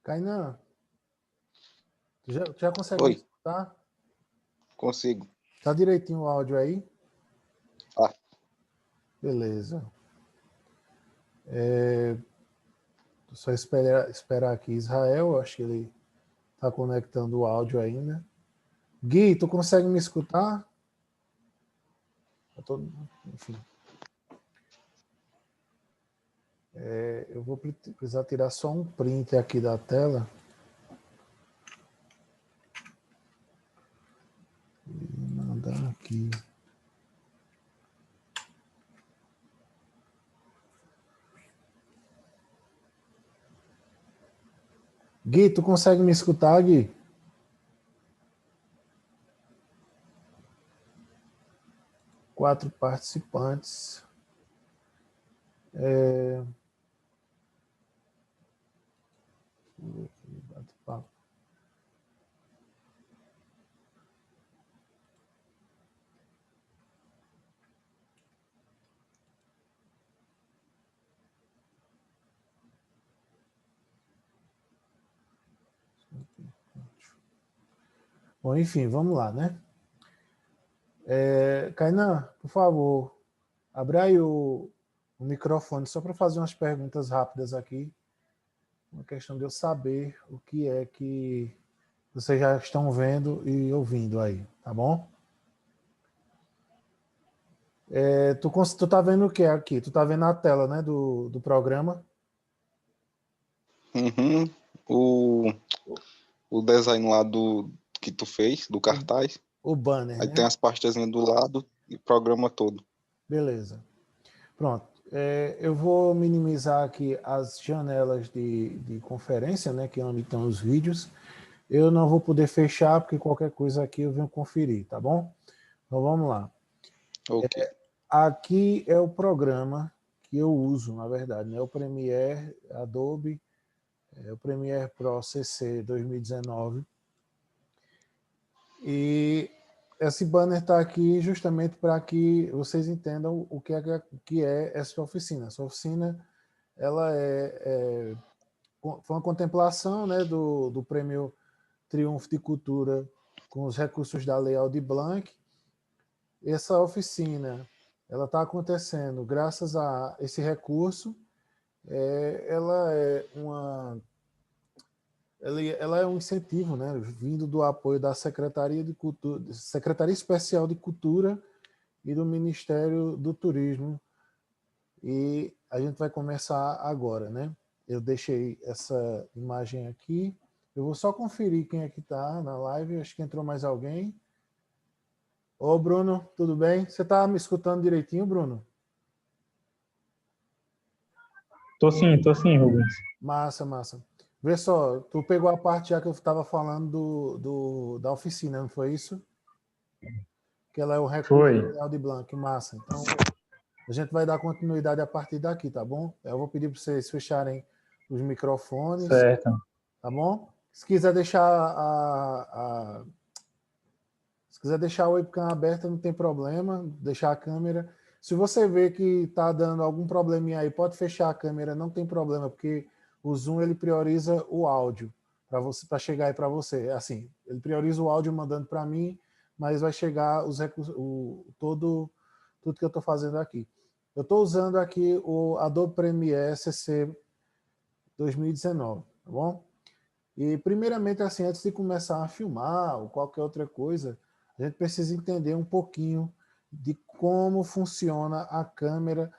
Kainan, tu já consegue me Oi, escutar? consigo. Tá direitinho o áudio aí? Ah, Beleza. Só esperar aqui Israel, acho que ele tá conectando o áudio ainda. Gui, tu consegue me escutar? Enfim. Eu vou precisar tirar só um print aqui da tela. E mandar aqui. Gui, tu consegue me escutar, Gui? Quatro participantes. Bate-papo. Bom, enfim, vamos lá, né? Kainan, por favor, abre aí o microfone só para fazer umas perguntas rápidas aqui. Uma questão de eu saber o que é que vocês já estão vendo e ouvindo aí, tá bom? Tu tá vendo o que aqui? Tu tá vendo a tela, né, do programa? uhum. O, o design lá que tu fez, do O, cartaz. o banner, Aí tem né? as pastazinhas do lado e o programa todo. Beleza. Pronto. Eu vou minimizar aqui as janelas de conferência, né, que é onde estão os vídeos. Eu não vou poder fechar, porque qualquer coisa aqui eu venho conferir, tá bom? Então vamos lá. Ok. Aqui é o programa que eu uso, na verdade, né? O Premiere Adobe, o Premiere Pro CC 2019. E esse banner está aqui justamente para que vocês entendam o que é essa oficina. Essa oficina, ela foi uma contemplação, né, do Prêmio Triunfo de Cultura com os recursos da Lei Aldir Blanc. Essa oficina, ela está acontecendo graças a esse recurso. Ela é um incentivo, né, vindo do apoio da Secretaria de Cultura, Secretaria Especial de Cultura e do Ministério do Turismo. E a gente vai começar agora, né? Eu deixei essa imagem aqui. Eu vou só conferir quem é que está na live. Acho que entrou mais alguém. Ô, Bruno, tudo bem? Você está me escutando direitinho, Bruno? Tô sim, Rubens. Massa, massa. Vê só, tu pegou a parte já que eu estava falando da oficina, não foi isso? Que ela é o recurso Foi. legal de Blanc, massa. Então, a gente vai dar continuidade a partir daqui, tá bom? Eu vou pedir para vocês fecharem os microfones, Certo. tá bom? Se quiser deixar se quiser deixar a webcam aberta, não tem problema, deixar a câmera. Se você vê que está dando algum probleminha aí, pode fechar a câmera, não tem problema, porque o Zoom ele prioriza o áudio para chegar aí para você. Assim, ele prioriza o áudio mandando para mim, mas vai chegar os recursos, tudo que eu estou fazendo aqui. Eu estou usando aqui o Adobe Premiere CC 2019, tá bom? E primeiramente, assim, antes de começar a filmar ou qualquer outra coisa, a gente precisa entender um pouquinho de como funciona a câmera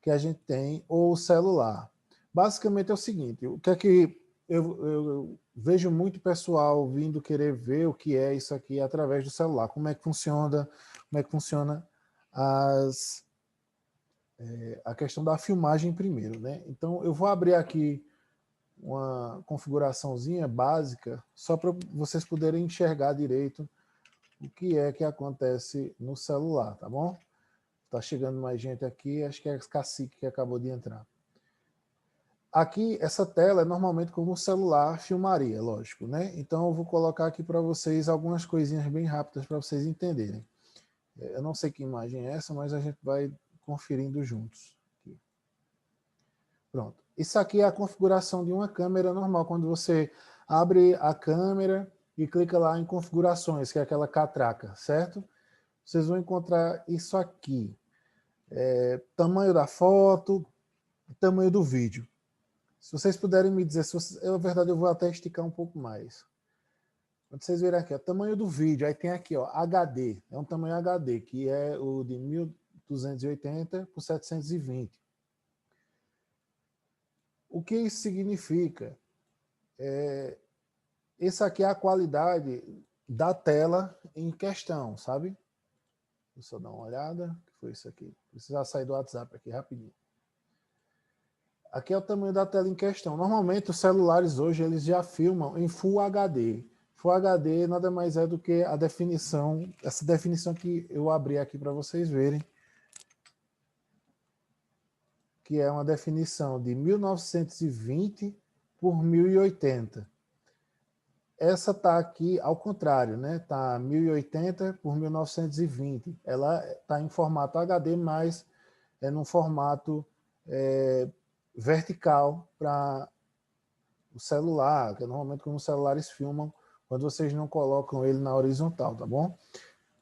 que a gente tem ou o celular. Basicamente é o seguinte, o que é que eu vejo muito pessoal vindo querer ver o que é isso aqui através do celular, como é que funciona a questão da filmagem primeiro, né? Então eu vou abrir aqui uma configuraçãozinha básica só para vocês poderem enxergar direito o que é que acontece no celular, tá bom? Tá chegando mais gente aqui, acho que é Cacique que acabou de entrar. Aqui, essa tela é normalmente como o celular filmaria, lógico, né? Então eu vou colocar aqui para vocês algumas coisinhas bem rápidas para vocês entenderem. Eu não sei que imagem é essa, mas a gente vai conferindo juntos. Aqui. Pronto. Isso aqui é a configuração de uma câmera normal, quando você abre a câmera e clica lá em configurações, que é aquela catraca, certo? Vocês vão encontrar isso aqui. Tamanho da foto, tamanho do vídeo. Se vocês puderem me dizer, na verdade eu vou até esticar um pouco mais. Quando vocês verem aqui, ó, tamanho do vídeo, aí tem aqui, ó, HD, é um tamanho HD, que é o de 1280 por 720. O que isso significa? Essa aqui é a qualidade da tela em questão, sabe? Deixa eu dar uma olhada, o que foi isso aqui? Vou precisar sair do WhatsApp aqui rapidinho. Aqui é o tamanho da tela em questão. Normalmente os celulares hoje eles já filmam em Full HD. Full HD nada mais é do que a definição, essa definição que eu abri aqui para vocês verem, que é uma definição de 1920 por 1080. Essa tá aqui ao contrário, né? Tá 1080 por 1920. Ela tá em formato HD, mas é num formato vertical para o celular, que é normalmente como os celulares filmam quando vocês não colocam ele na horizontal, tá bom?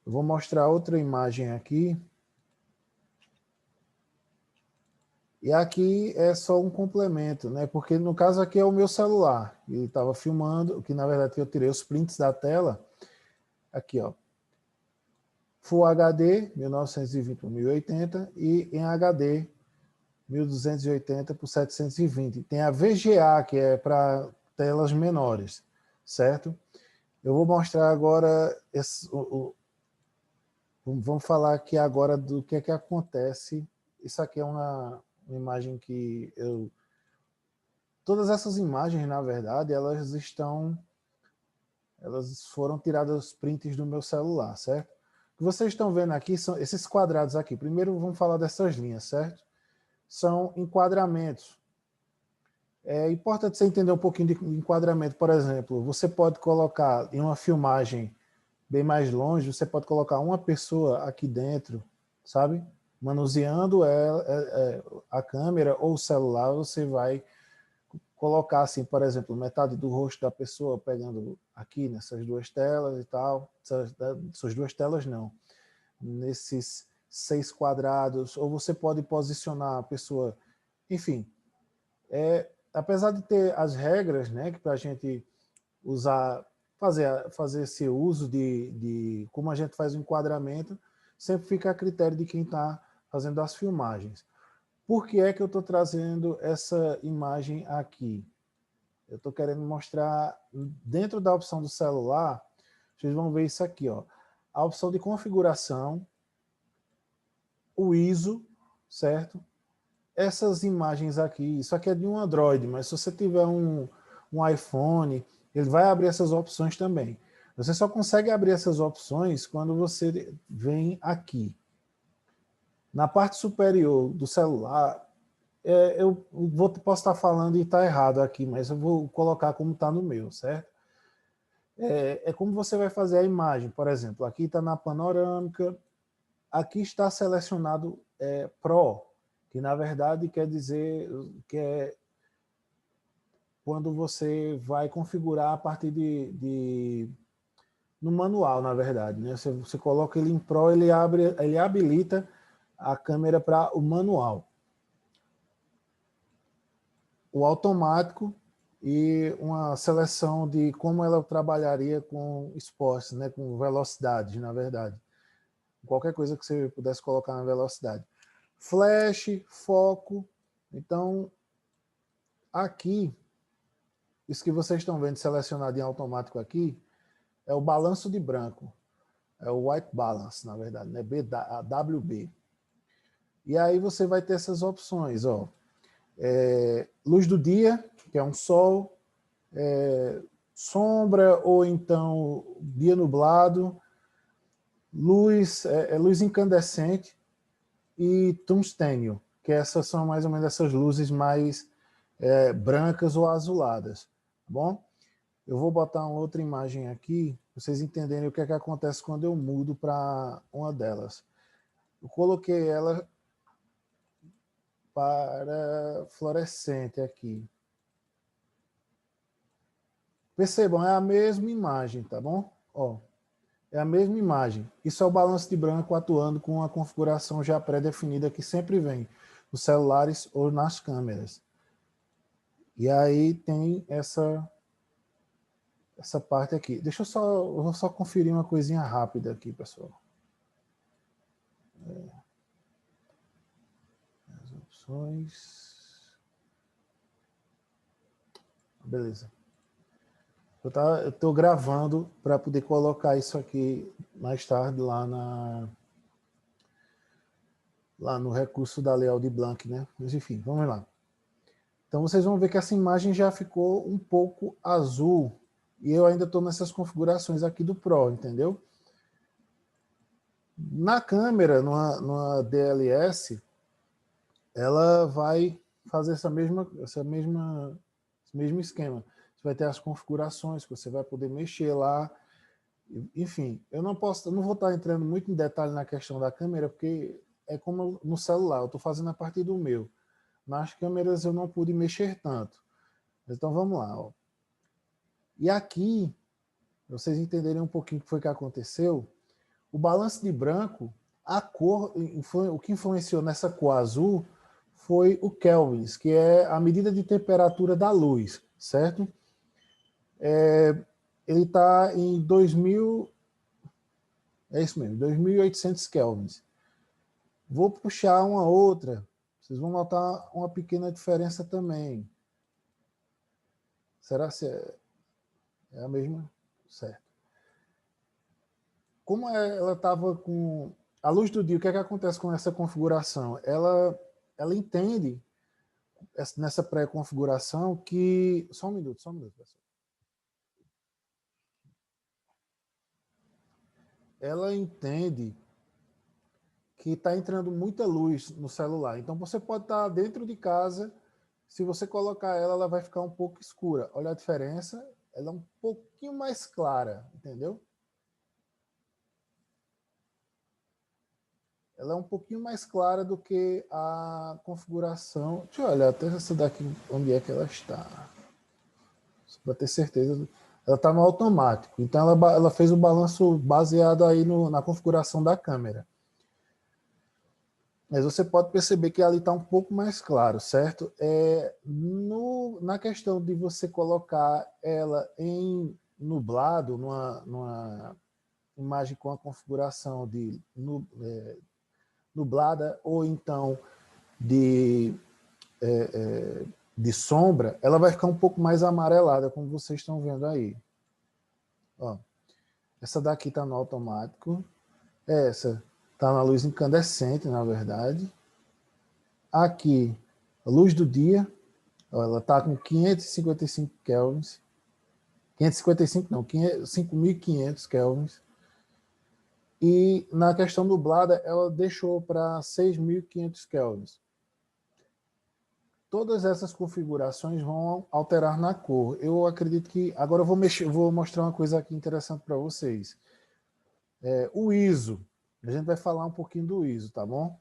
Eu vou mostrar outra imagem aqui. E aqui é só um complemento, né? Porque no caso aqui é o meu celular. Ele estava filmando, que na verdade eu tirei os prints da tela. Aqui, ó. Full HD, 1920 por 1080 e em HD, 1280 por 720. Tem a VGA, que é para telas menores, certo? Eu vou mostrar agora, vamos falar aqui agora do que é que acontece. Isso aqui é uma imagem que eu... Todas essas imagens, na verdade, elas foram tiradas os prints do meu celular, certo? O que vocês estão vendo aqui são esses quadrados aqui. Primeiro vamos falar dessas linhas, certo? São enquadramentos. É importante você entender um pouquinho de enquadramento. Por exemplo, você pode colocar em uma filmagem bem mais longe, você pode colocar uma pessoa aqui dentro, sabe? Manuseando a câmera ou o celular, você vai colocar assim, por exemplo, metade do rosto da pessoa pegando aqui nessas duas telas e tal. Essas duas telas não. Nesses 6 quadrados, ou você pode posicionar a pessoa, enfim. Apesar de ter as regras, né, que para a gente usar, fazer esse uso de como a gente faz o enquadramento, sempre fica a critério de quem está fazendo as filmagens. Por que é que eu estou trazendo essa imagem aqui? Eu estou querendo mostrar, dentro da opção do celular, vocês vão ver isso aqui, ó, a opção de configuração, o ISO, certo? Essas imagens aqui, isso aqui é de um Android, mas se você tiver um iPhone, ele vai abrir essas opções também. Você só consegue abrir essas opções quando você vem aqui. Na parte superior do celular, posso estar falando e está errado aqui, mas eu vou colocar como está no meu, certo? É como você vai fazer a imagem, por exemplo, aqui está na panorâmica, aqui está selecionado Pro, que na verdade quer dizer que é quando você vai configurar a partir no manual, na verdade, né? Você coloca ele em Pro, ele habilita a câmera para o manual. O automático e uma seleção de como ela trabalharia com esportes, né? Com velocidades, na verdade. Qualquer coisa que você pudesse colocar na velocidade. Flash, foco. Então, aqui, isso que vocês estão vendo selecionado em automático aqui, é o balanço de branco. É o white balance, na verdade, né? WB. E aí você vai ter essas opções, ó. Luz do dia, que é um sol, sombra ou então dia nublado, luz incandescente e tungstênio, que essas são mais ou menos essas luzes mais brancas ou azuladas, tá bom? Eu vou botar uma outra imagem aqui, para vocês entenderem o que é que acontece quando eu mudo para uma delas. Eu coloquei ela para fluorescente aqui. Percebam, é a mesma imagem, tá bom? Ó, é a mesma imagem. Isso é o balanço de branco atuando com a configuração já pré-definida que sempre vem nos celulares ou nas câmeras. E aí tem essa parte aqui. Eu vou só conferir uma coisinha rápida aqui, pessoal. As opções. Beleza. Eu estou gravando para poder colocar isso aqui mais tarde lá no recurso da Lei Aldir Blanc, né? Mas enfim, vamos lá. Então vocês vão ver que essa imagem já ficou um pouco azul e eu ainda estou nessas configurações aqui do Pro, entendeu? Na câmera, numa DLS, ela vai fazer esse mesmo esquema. Você vai ter as configurações que você vai poder mexer lá. Enfim, eu não vou estar entrando muito em detalhe na questão da câmera, porque é como no celular, eu estou fazendo a partir do meu. Nas câmeras eu não pude mexer tanto. Então vamos lá. Ó. E aqui, vocês entenderem um pouquinho o que foi que aconteceu, o balanço de branco, a cor, o que influenciou nessa cor azul foi o kelvins, que é a medida de temperatura da luz, certo? Ele está em 2000, é isso mesmo, 2.800 kelvins. Vou puxar uma outra, vocês vão notar uma pequena diferença também. Será que é a mesma? Certo. Como ela estava com a luz do dia, o que é que acontece com essa configuração? Ela entende nessa pré-configuração que... Só um minuto, pessoal. Ela entende que está entrando muita luz no celular. Então você pode estar dentro de casa, se você colocar ela, ela vai ficar um pouco escura. Olha a diferença, ela é um pouquinho mais clara, entendeu? Ela é um pouquinho mais clara do que a configuração. Deixa eu olhar até essa daqui, onde é que ela está. Só para ter certeza. Ela está no automático. Então ela fez o balanço baseado aí na configuração da câmera. Mas você pode perceber que ali está um pouco mais claro, certo? Na questão de você colocar ela em nublado, numa imagem com a configuração de nublada ou então de sombra, ela vai ficar um pouco mais amarelada, como vocês estão vendo aí. Ó, essa daqui está no automático, essa está na luz incandescente, na verdade. Aqui, a luz do dia, ó, ela está com 555 kelvins. 555 não, 5.500 kelvins. E na questão nublada, ela deixou para 6.500 kelvins. Todas essas configurações vão alterar na cor. Eu acredito que... Agora eu vou mostrar uma coisa aqui interessante para vocês. O ISO. A gente vai falar um pouquinho do ISO, tá bom?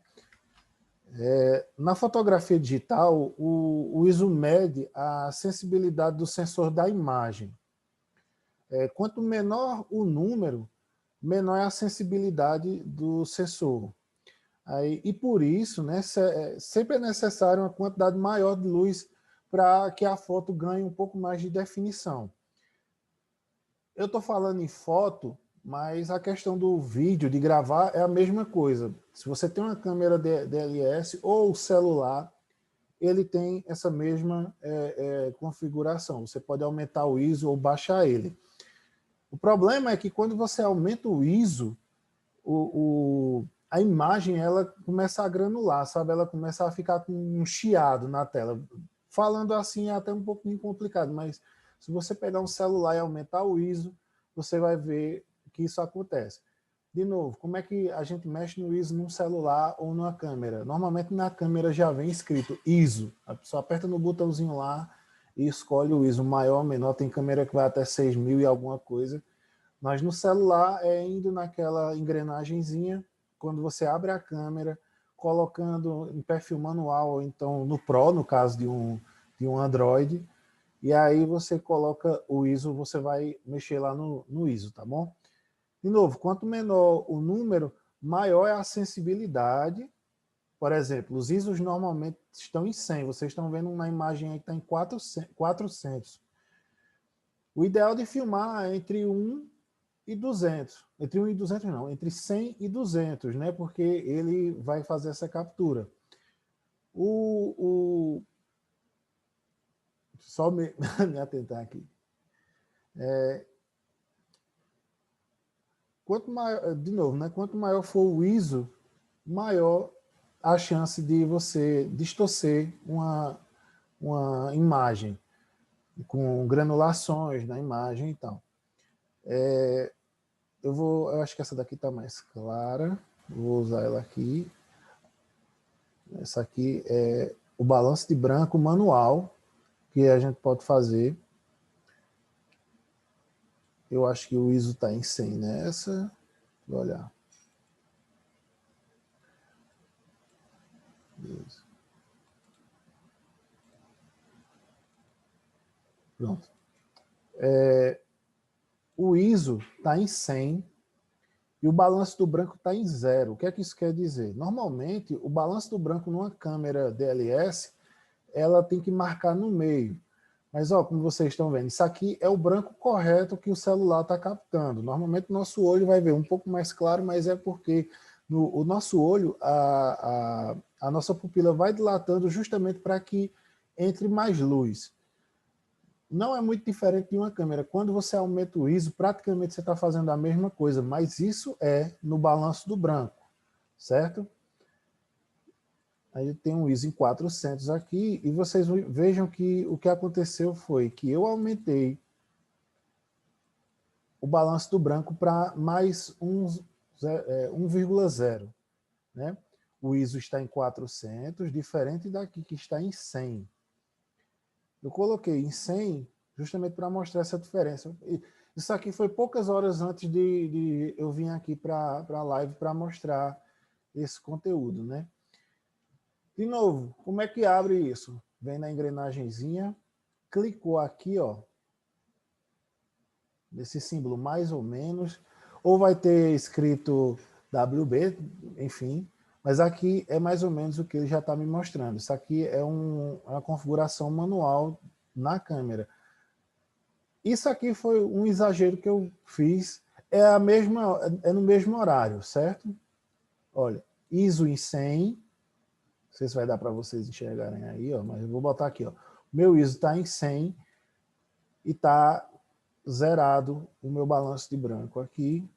Na fotografia digital, o ISO mede a sensibilidade do sensor da imagem. Quanto menor o número, menor é a sensibilidade do sensor. E por isso, né, sempre é necessário uma quantidade maior de luz para que a foto ganhe um pouco mais de definição. Eu estou falando em foto, mas a questão do vídeo, de gravar, é a mesma coisa. Se você tem uma câmera DLS ou celular, ele tem essa mesma configuração. Você pode aumentar o ISO ou baixar ele. O problema é que quando você aumenta o ISO, a imagem ela começa a granular, sabe? Ela começa a ficar com um chiado na tela. Falando assim é até um pouquinho complicado, mas se você pegar um celular e aumentar o ISO, você vai ver que isso acontece. De novo, como é que a gente mexe no ISO num celular ou numa câmera? Normalmente na câmera já vem escrito ISO. A pessoa aperta no botãozinho lá e escolhe o ISO maior ou menor. Tem câmera que vai até 6.000 e alguma coisa. Mas no celular é indo naquela engrenagenzinha, quando você abre a câmera, colocando em perfil manual, ou então no Pro, no caso de um Android, e aí você coloca o ISO, você vai mexer lá no ISO, tá bom? De novo, quanto menor o número, maior é a sensibilidade. Por exemplo, os ISOs normalmente estão em 100, vocês estão vendo uma imagem aí que está em 400. O ideal de filmar é entre 1 e 200. Entre 1 e 200 não, entre 100 e 200, né? Porque ele vai fazer essa captura. Só me atentar aqui. Quanto maior, de novo, né? Quanto maior for o ISO, maior a chance de você distorcer uma imagem com granulações na imagem e tal. Eu acho que essa daqui está mais clara. Vou usar ela aqui. Essa aqui é o balanço de branco manual que a gente pode fazer. Eu acho que o ISO está em 100 nessa. Vou olhar. Isso. Pronto. O ISO está em 100 e o balanço do branco está em 0. O que é que isso quer dizer? Normalmente, o balanço do branco numa câmera DLS, ela tem que marcar no meio. Mas, ó, como vocês estão vendo, isso aqui é o branco correto que o celular está captando. Normalmente, o nosso olho vai ver um pouco mais claro, mas é porque o nosso olho, a nossa pupila vai dilatando justamente para que entre mais luz. Não é muito diferente de uma câmera. Quando você aumenta o ISO, praticamente você está fazendo a mesma coisa, mas isso é no balanço do branco, certo? Aí tem um ISO em 400 aqui, e vocês vejam que o que aconteceu foi que eu aumentei o balanço do branco para mais 1,0, né? O ISO está em 400, diferente daqui que está em 100. Eu coloquei em 100 justamente para mostrar essa diferença. Isso aqui foi poucas horas antes de eu vir aqui para a live para mostrar esse conteúdo, né? De novo, como é que abre isso? Vem na engrenagemzinha, clicou aqui, ó, nesse símbolo mais ou menos, ou vai ter escrito WB, enfim, mas aqui é mais ou menos o que ele já está me mostrando. Isso aqui é uma configuração manual na câmera. Isso aqui foi um exagero que eu fiz, é no mesmo horário, certo? Olha, ISO em 100, não sei se vai dar para vocês enxergarem aí, ó, mas eu vou botar aqui, ó. Meu ISO está em 100 e está zerado o meu balanço de branco aqui.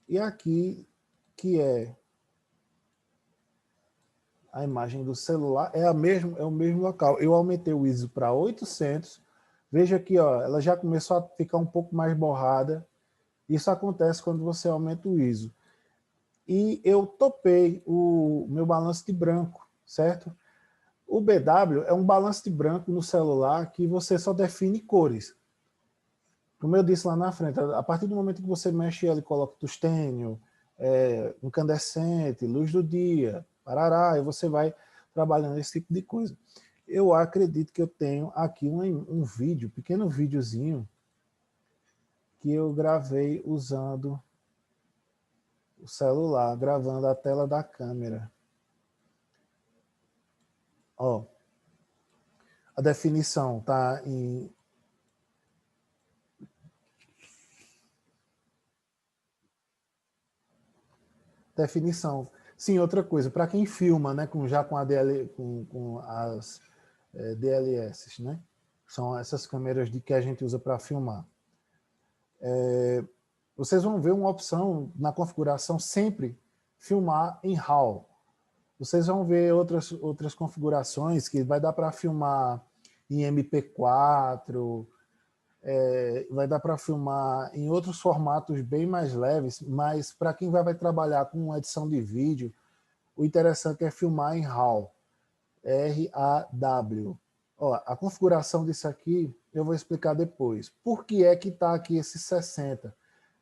E aqui, que é a imagem do celular, é o mesmo local. Eu aumentei o ISO para 800. Veja aqui, ó, ela já começou a ficar um pouco mais borrada. Isso acontece quando você aumenta o ISO. E eu topei o meu balanço de branco, certo? O BW é um balanço de branco no celular que você só define cores. Como eu disse lá na frente, a partir do momento que você mexe ele, coloca tungstênio, incandescente, luz do dia, parará, e você vai trabalhando esse tipo de coisa. Eu acredito que eu tenho aqui um vídeo, pequeno videozinho, que eu gravei usando o celular, gravando a tela da câmera. Ó, a definição está em... Definição. Sim, outra coisa, para quem filma, né, já com as DLS, né? São essas câmeras que a gente usa para filmar. Vocês vão ver uma opção na configuração sempre filmar em RAW. Vocês vão ver outras configurações que vai dar para filmar em MP4, vai dar para filmar em outros formatos bem mais leves, mas para quem vai trabalhar com edição de vídeo, o interessante é filmar em RAW. R-A-W. Ó, a configuração disso aqui eu vou explicar depois. Por que é que está aqui esse 60?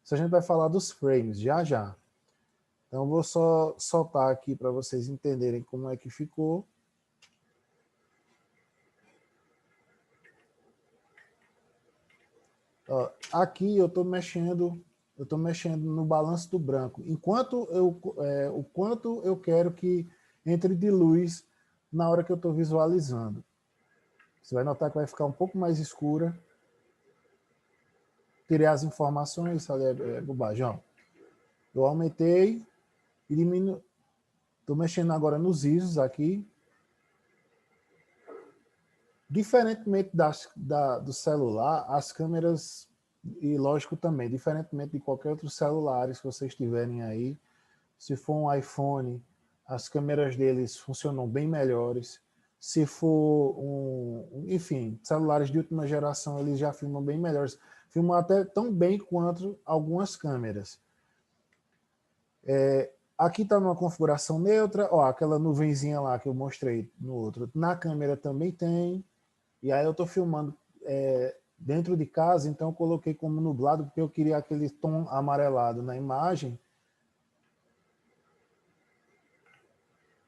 Isso a gente vai falar dos frames, já já. Então, eu vou só soltar aqui para vocês entenderem como é que ficou. Ó, aqui eu estou mexendo no balanço do branco. O quanto eu quero que entre de luz na hora que eu estou visualizando. Você vai notar que vai ficar um pouco mais escura. Tirei as informações, isso ali é bobagem. Ó. Eu aumentei e diminui. Estou mexendo agora nos ISOs aqui. Diferentemente do celular, as câmeras, e lógico também, diferentemente de qualquer outro celular que vocês tiverem aí, se for um iPhone, as câmeras deles funcionam bem melhores. Se for enfim, celulares de última geração, eles já filmam bem melhores. Filmam até tão bem quanto algumas câmeras. Aqui está numa configuração neutra, ó, aquela nuvenzinha lá que eu mostrei no outro. Na câmera também tem. E aí eu estou filmando dentro de casa, então eu coloquei como nublado, porque eu queria aquele tom amarelado na imagem.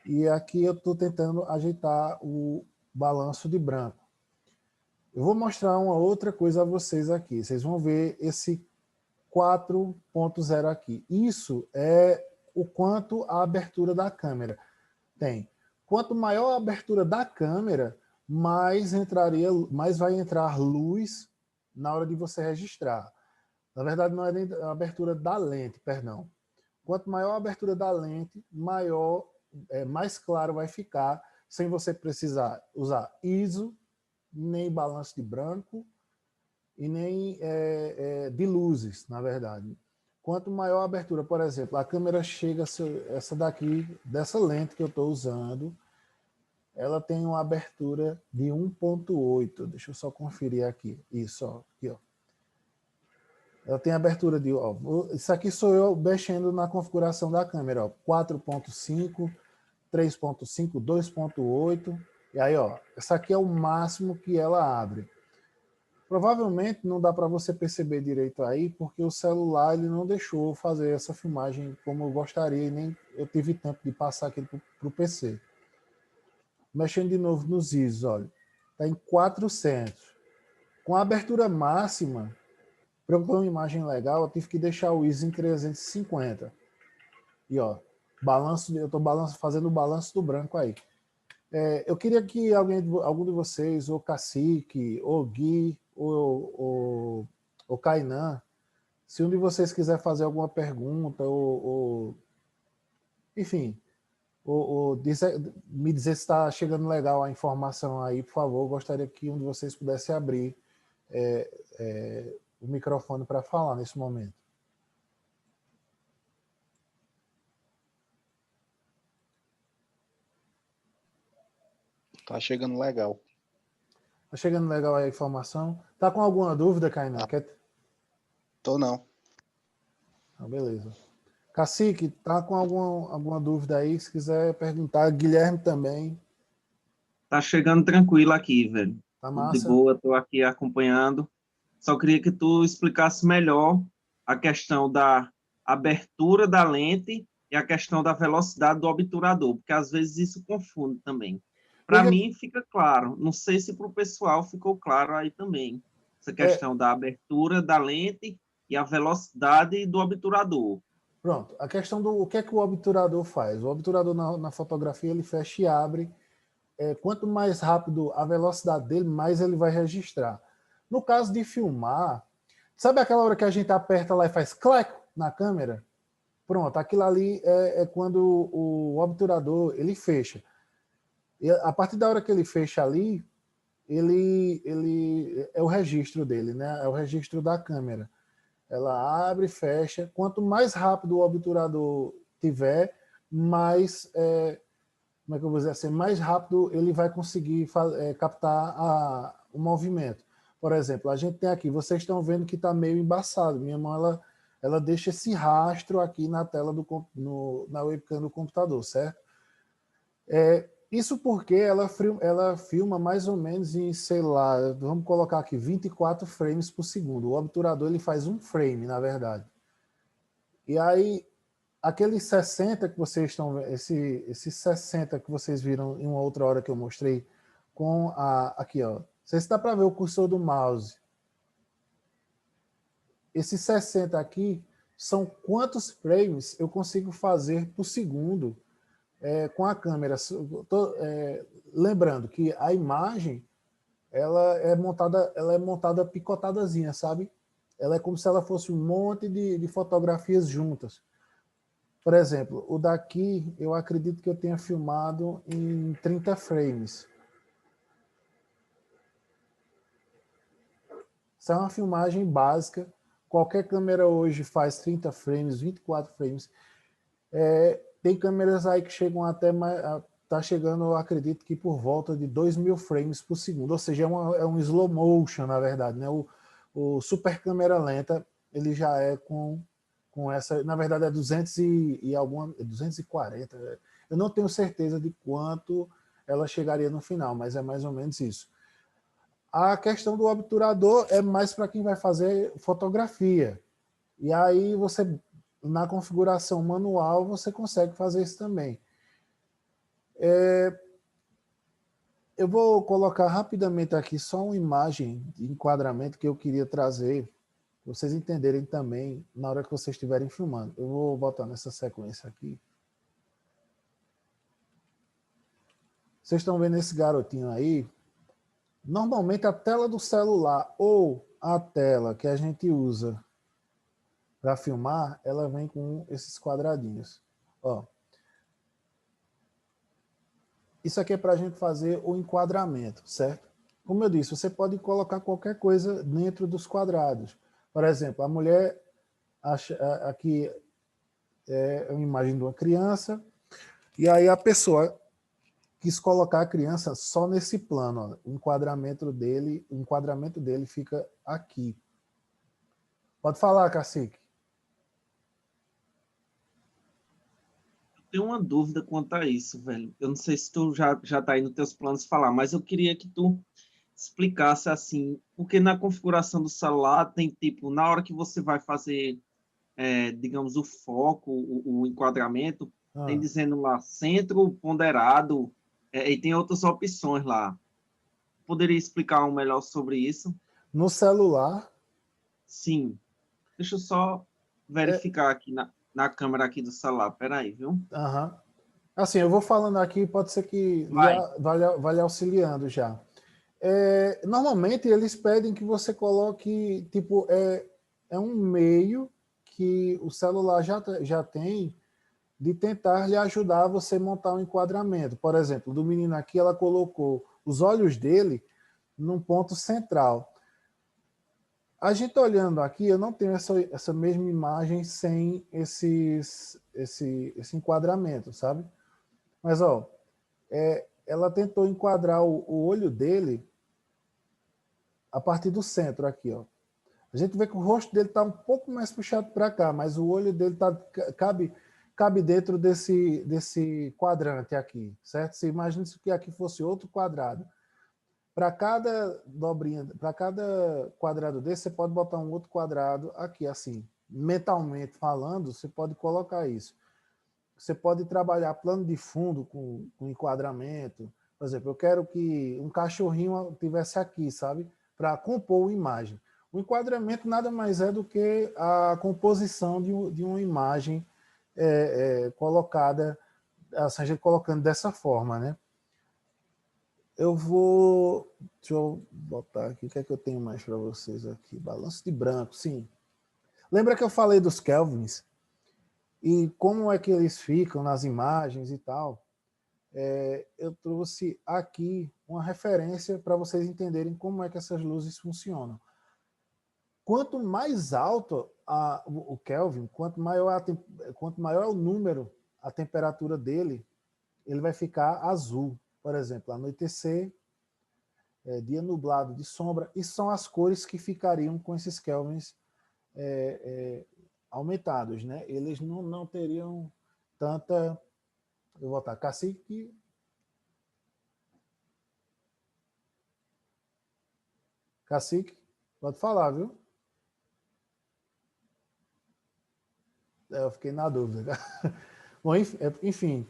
E aqui eu estou tentando ajeitar o balanço de branco. Eu vou mostrar uma outra coisa a vocês aqui. Vocês vão ver esse 4.0 aqui. Isso é o quanto a abertura da câmera tem. Quanto maior a abertura da câmera, mais vai entrar luz na hora de você registrar. Na verdade, não é nem a abertura da lente, perdão. Quanto maior a abertura da lente, mais claro vai ficar, sem você precisar usar ISO, nem balanço de branco e nem de luzes, na verdade. Quanto maior a abertura, por exemplo, a câmera chega, essa daqui, dessa lente que eu estou usando, ela tem uma abertura de 1.8. Deixa eu só conferir aqui. Isso, ó, aqui, ó. Ela tem abertura de... Ó, isso aqui sou eu mexendo na configuração da câmera. Ó, 4.5, 3.5, 2.8. E aí, ó, essa aqui é o máximo que ela abre. Provavelmente não dá para você perceber direito aí, porque o celular ele não deixou fazer essa filmagem como eu gostaria, e nem eu tive tempo de passar aquilo para o PC. Mexendo de novo nos ISOs, olha, está em 400. Com a abertura máxima, para eu ter uma imagem legal, eu tive que deixar o ISO em 350. E ó, eu estou fazendo o balanço do branco aí. Eu queria que algum de vocês, ou Cacique, ou Gui, ou Kainan, se um de vocês quiser fazer alguma pergunta, enfim, me dizer se está chegando legal a informação aí, por favor. Eu gostaria que um de vocês pudesse abrir o microfone para falar nesse momento. Tá chegando legal. Tá chegando legal a informação? Tá com alguma dúvida, Kainan? Tô não. Ah, beleza. Cacique, tá com alguma dúvida aí? Se quiser perguntar, Guilherme também. Tá chegando tranquilo aqui, velho. Tá Tudo de massa. boa, tô aqui acompanhando. Só queria que tu explicasse melhor a questão da abertura da lente e a questão da velocidade do obturador, porque às vezes isso confunde também. Para mim fica claro, não sei se para o pessoal ficou claro aí também, essa questão da abertura da lente e a velocidade do obturador. Pronto, a questão do o que é que o obturador faz. O obturador na fotografia ele fecha e abre. Quanto mais rápido a velocidade dele, mais ele vai registrar. No caso de filmar, sabe aquela hora que a gente aperta lá e faz clac na câmera? Pronto, aquilo ali é quando o obturador ele fecha. E a partir da hora que ele fecha ali, ele é o registro dele, né? É o registro da câmera. Ela abre e fecha. Quanto mais rápido o obturador tiver, mais, como é que eu vou dizer assim, mais rápido ele vai conseguir captar o movimento. Por exemplo, a gente tem aqui, vocês estão vendo que está meio embaçado. Minha mão, ela deixa esse rastro aqui na tela, na webcam do computador, certo? Isso porque ela filma mais ou menos em, sei lá, vamos colocar aqui 24 frames por segundo. O obturador ele faz um frame, na verdade. E aí, aqueles 60 que vocês estão vendo, esses 60 que vocês viram em uma outra hora que eu mostrei, com aqui, ó. Você está para ver o cursor do mouse. Esses 60 aqui são quantos frames eu consigo fazer por segundo com a câmera. Lembrando que a imagem ela é montada picotadazinha, sabe? Ela é como se ela fosse um monte de fotografias juntas. Por exemplo, o daqui, eu acredito que eu tenha filmado em 30 frames. Isso é uma filmagem básica. Qualquer câmera hoje faz 30 frames, 24 frames. Tem câmeras aí que chegam até mais... Está chegando, eu acredito que por volta de 2.000 frames por segundo. Ou seja, é um slow motion, na verdade. Né? O super câmera lenta, ele já é com essa... Na verdade, é 240. Eu não tenho certeza de quanto ela chegaria no final, mas é mais ou menos isso. A questão do obturador é mais para quem vai fazer fotografia. E aí você, na configuração manual, você consegue fazer isso também. Eu vou colocar rapidamente aqui só uma imagem de enquadramento que eu queria trazer, para vocês entenderem também na hora que vocês estiverem filmando. Eu vou botar nessa sequência aqui. Vocês estão vendo esse garotinho aí? Normalmente a tela do celular ou a tela que a gente usa para filmar, ela vem com esses quadradinhos. Ó. Isso aqui é para a gente fazer o enquadramento, certo? Como eu disse, você pode colocar qualquer coisa dentro dos quadrados. Por exemplo, a mulher aqui é uma imagem de uma criança, e aí a pessoa quis colocar a criança só nesse plano. Ó. O enquadramento dele fica aqui. Pode falar, Cacique. Tenho uma dúvida quanto a isso, velho. Eu não sei se tu já tá aí nos teus planos falar, mas eu queria que tu explicasse assim, porque na configuração do celular tem tipo, na hora que você vai fazer, digamos, o foco, o enquadramento, tem dizendo lá centro ponderado, e tem outras opções lá. Poderia explicar um melhor sobre isso? No celular... Sim. Deixa eu só verificar aqui na câmera aqui do celular. Peraí, viu? Assim, eu vou falando aqui, pode ser que vale auxiliando já. Normalmente eles pedem que você coloque, tipo, é um meio que o celular já tem de tentar lhe ajudar a você montar um enquadramento. Por exemplo, do menino aqui, ela colocou os olhos dele num ponto central. A gente olhando aqui, eu não tenho essa mesma imagem sem esse enquadramento, sabe? Mas, ó, ela tentou enquadrar o olho dele a partir do centro aqui, ó. A gente vê que o rosto dele está um pouco mais puxado para cá, mas o olho dele cabe dentro desse quadrante aqui, certo? Você imagina se que aqui fosse outro quadrado. Para cada dobrinha, para cada quadrado desse, você pode botar um outro quadrado aqui, assim. Mentalmente falando, você pode colocar isso. Você pode trabalhar plano de fundo com enquadramento. Por exemplo, eu quero que um cachorrinho tivesse aqui, sabe? Para compor uma imagem. O enquadramento nada mais é do que a composição de uma imagem colocada, assim, a gente colocando dessa forma, né? Deixa eu botar aqui, o que é que eu tenho mais para vocês aqui? Balanço de branco, sim. Lembra que eu falei dos kelvins? E como é que eles ficam nas imagens e tal? Eu trouxe aqui uma referência para vocês entenderem como é que essas luzes funcionam. Quanto mais alto o Kelvin, quanto maior é o número, a temperatura dele, ele vai ficar azul. Por exemplo, anoitecer, dia nublado de sombra, e são as cores que ficariam com esses kelvins aumentados, né? Eles não teriam tanta... Eu vou botar Cacique. Cacique, pode falar, viu? Eu fiquei na dúvida. Bom, enfim.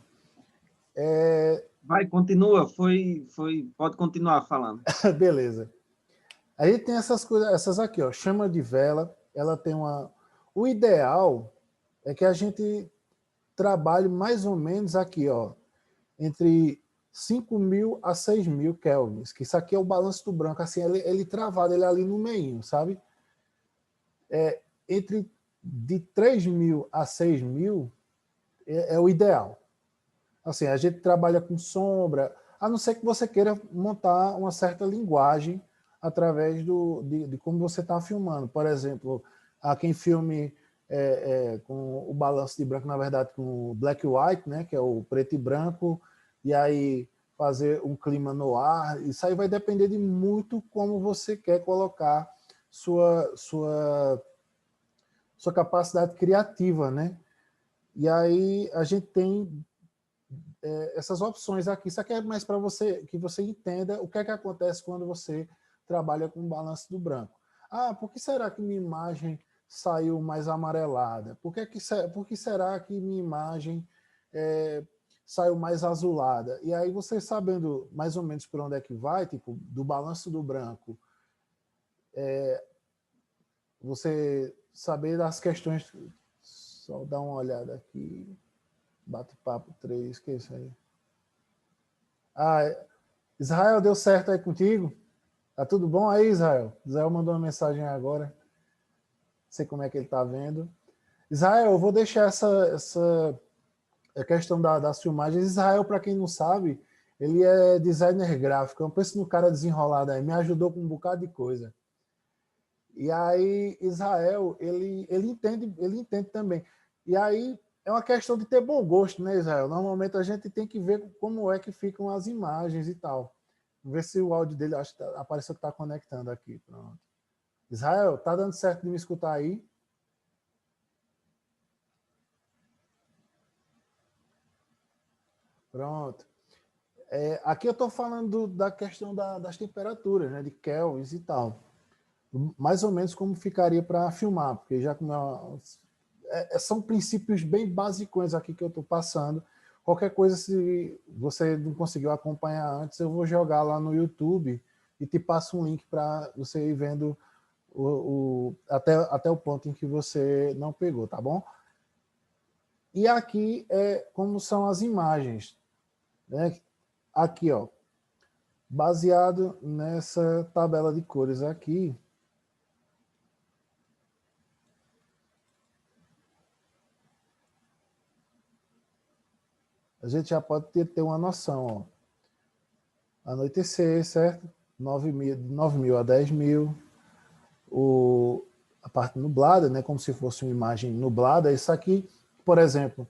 Vai, continua. Pode continuar falando. Beleza. Aí tem essas coisas, essas aqui, ó. Chama de vela. Ela tem uma. O ideal é que a gente trabalhe mais ou menos aqui, ó, entre 5.000 a 6.000 kelvins, que isso aqui é o balanço do branco, assim, ele travado, ele é ali no meio, sabe? Entre de 3.000 a 6.000 é o ideal. Assim, a gente trabalha com sombra, a não ser que você queira montar uma certa linguagem através de como você está filmando. Por exemplo, há quem filme com o balanço de branco, na verdade, com o black and white, né, que é o preto e branco, e aí fazer um clima no ar. Isso aí vai depender de muito como você quer colocar sua capacidade criativa, né? E aí a gente tem essas opções aqui. Isso aqui é mais para você que você entenda o que é que acontece quando você trabalha com o balanço do branco. Ah, por que será que minha imagem saiu mais amarelada? Por que será que minha imagem saiu mais azulada? E aí você sabendo mais ou menos por onde é que vai, tipo, do balanço do branco, você saber das questões... Só dar uma olhada aqui. Bate-papo 3, que é isso aí? Ah, Israel, deu certo aí contigo? Tá tudo bom aí, Israel? Israel mandou uma mensagem agora. Não sei como é que ele tá vendo. Israel, eu vou deixar essa questão das filmagens. Israel, para quem não sabe, ele é designer gráfico. Eu penso no cara desenrolado aí. Me ajudou com um bocado de coisa. E aí, Israel, ele entende também. E aí, é uma questão de ter bom gosto, né, Israel? Normalmente a gente tem que ver como é que ficam as imagens e tal. Vamos ver se o áudio dele, acho que apareceu que está conectando aqui. Pronto. Israel, tá dando certo de me escutar aí? Pronto. Aqui eu estou falando da questão das temperaturas, né, de kelvins e tal. Mais ou menos como ficaria para filmar, porque já são princípios bem basicões aqui que eu estou passando. Qualquer coisa, se você não conseguiu acompanhar antes, eu vou jogar lá no YouTube e te passo um link para você ir vendo até o ponto em que você não pegou, tá bom? E aqui é como são as imagens, né? Aqui, ó, baseado nessa tabela de cores aqui, a gente já pode ter uma noção, ó. Anoitecer, certo? 9.000 a 10.000. A parte nublada, né? Como se fosse uma imagem nublada. Isso aqui, por exemplo,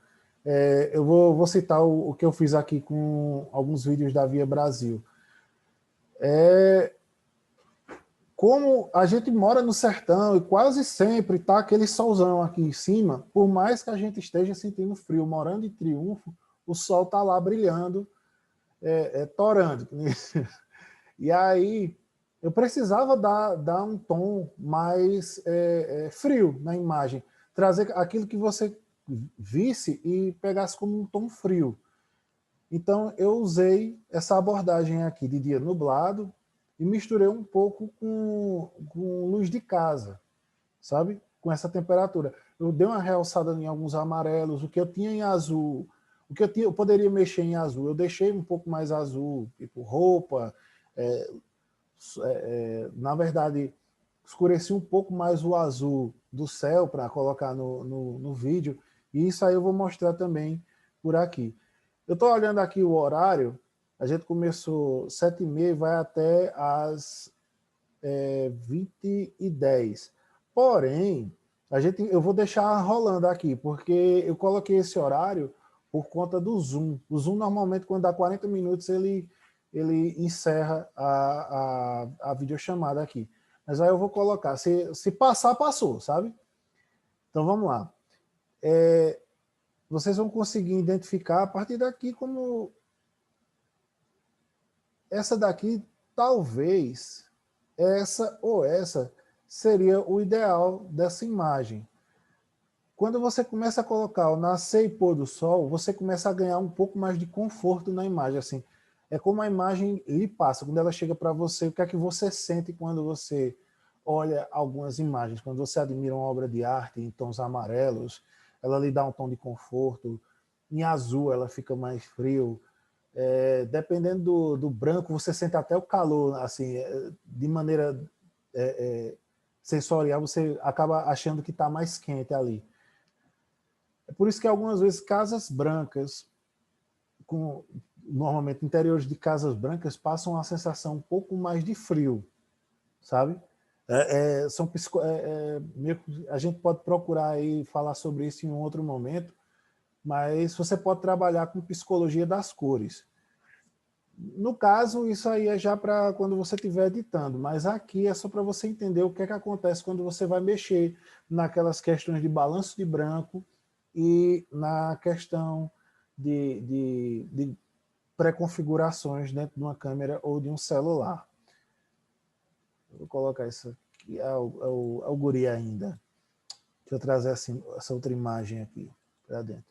eu vou citar o que eu fiz aqui com alguns vídeos da Via Brasil. Como a gente mora no sertão e quase sempre tá aquele solzão aqui em cima, por mais que a gente esteja sentindo frio, morando em Triunfo, o sol tá lá brilhando, torando. E aí eu precisava dar um tom mais frio na imagem, trazer aquilo que você visse e pegasse como um tom frio. Então eu usei essa abordagem aqui de dia nublado e misturei um pouco com luz de casa, sabe? Com essa temperatura. Eu dei uma realçada em alguns amarelos, o que eu tinha em azul, eu poderia mexer em azul, eu deixei um pouco mais azul, tipo roupa, na verdade, escureci um pouco mais o azul do céu para colocar no vídeo, e isso aí eu vou mostrar também por aqui. Eu estou olhando aqui o horário, a gente começou 7h30 e vai até às 20h10. Porém, eu vou deixar rolando aqui, porque eu coloquei esse horário por conta do Zoom. O Zoom, normalmente, quando dá 40 minutos, ele encerra a videochamada aqui. Mas aí eu vou colocar. Se passar, passou, sabe? Então, vamos lá. Vocês vão conseguir identificar a partir daqui como... Essa daqui, talvez, essa ou essa seria o ideal dessa imagem. Quando você começa a colocar o nascer e pôr do sol, você começa a ganhar um pouco mais de conforto na imagem. Assim, é como a imagem lhe passa, quando ela chega para você, o que é que você sente quando você olha algumas imagens, quando você admira uma obra de arte em tons amarelos, ela lhe dá um tom de conforto, em azul ela fica mais frio, dependendo do branco, você sente até o calor, assim, de maneira sensorial, você acaba achando que está mais quente ali. É por isso que algumas vezes casas brancas, normalmente interiores de casas brancas, passam uma sensação um pouco mais de frio, sabe? A gente pode procurar aí falar sobre isso em um outro momento, mas você pode trabalhar com psicologia das cores. No caso, isso aí é já para quando você estiver editando, mas aqui é só para você entender o que é que acontece quando você vai mexer naquelas questões de balanço de branco e na questão de pré-configurações dentro de uma câmera ou de um celular. Vou colocar isso aqui, é o guri ainda. Deixa eu trazer assim, essa outra imagem aqui para dentro.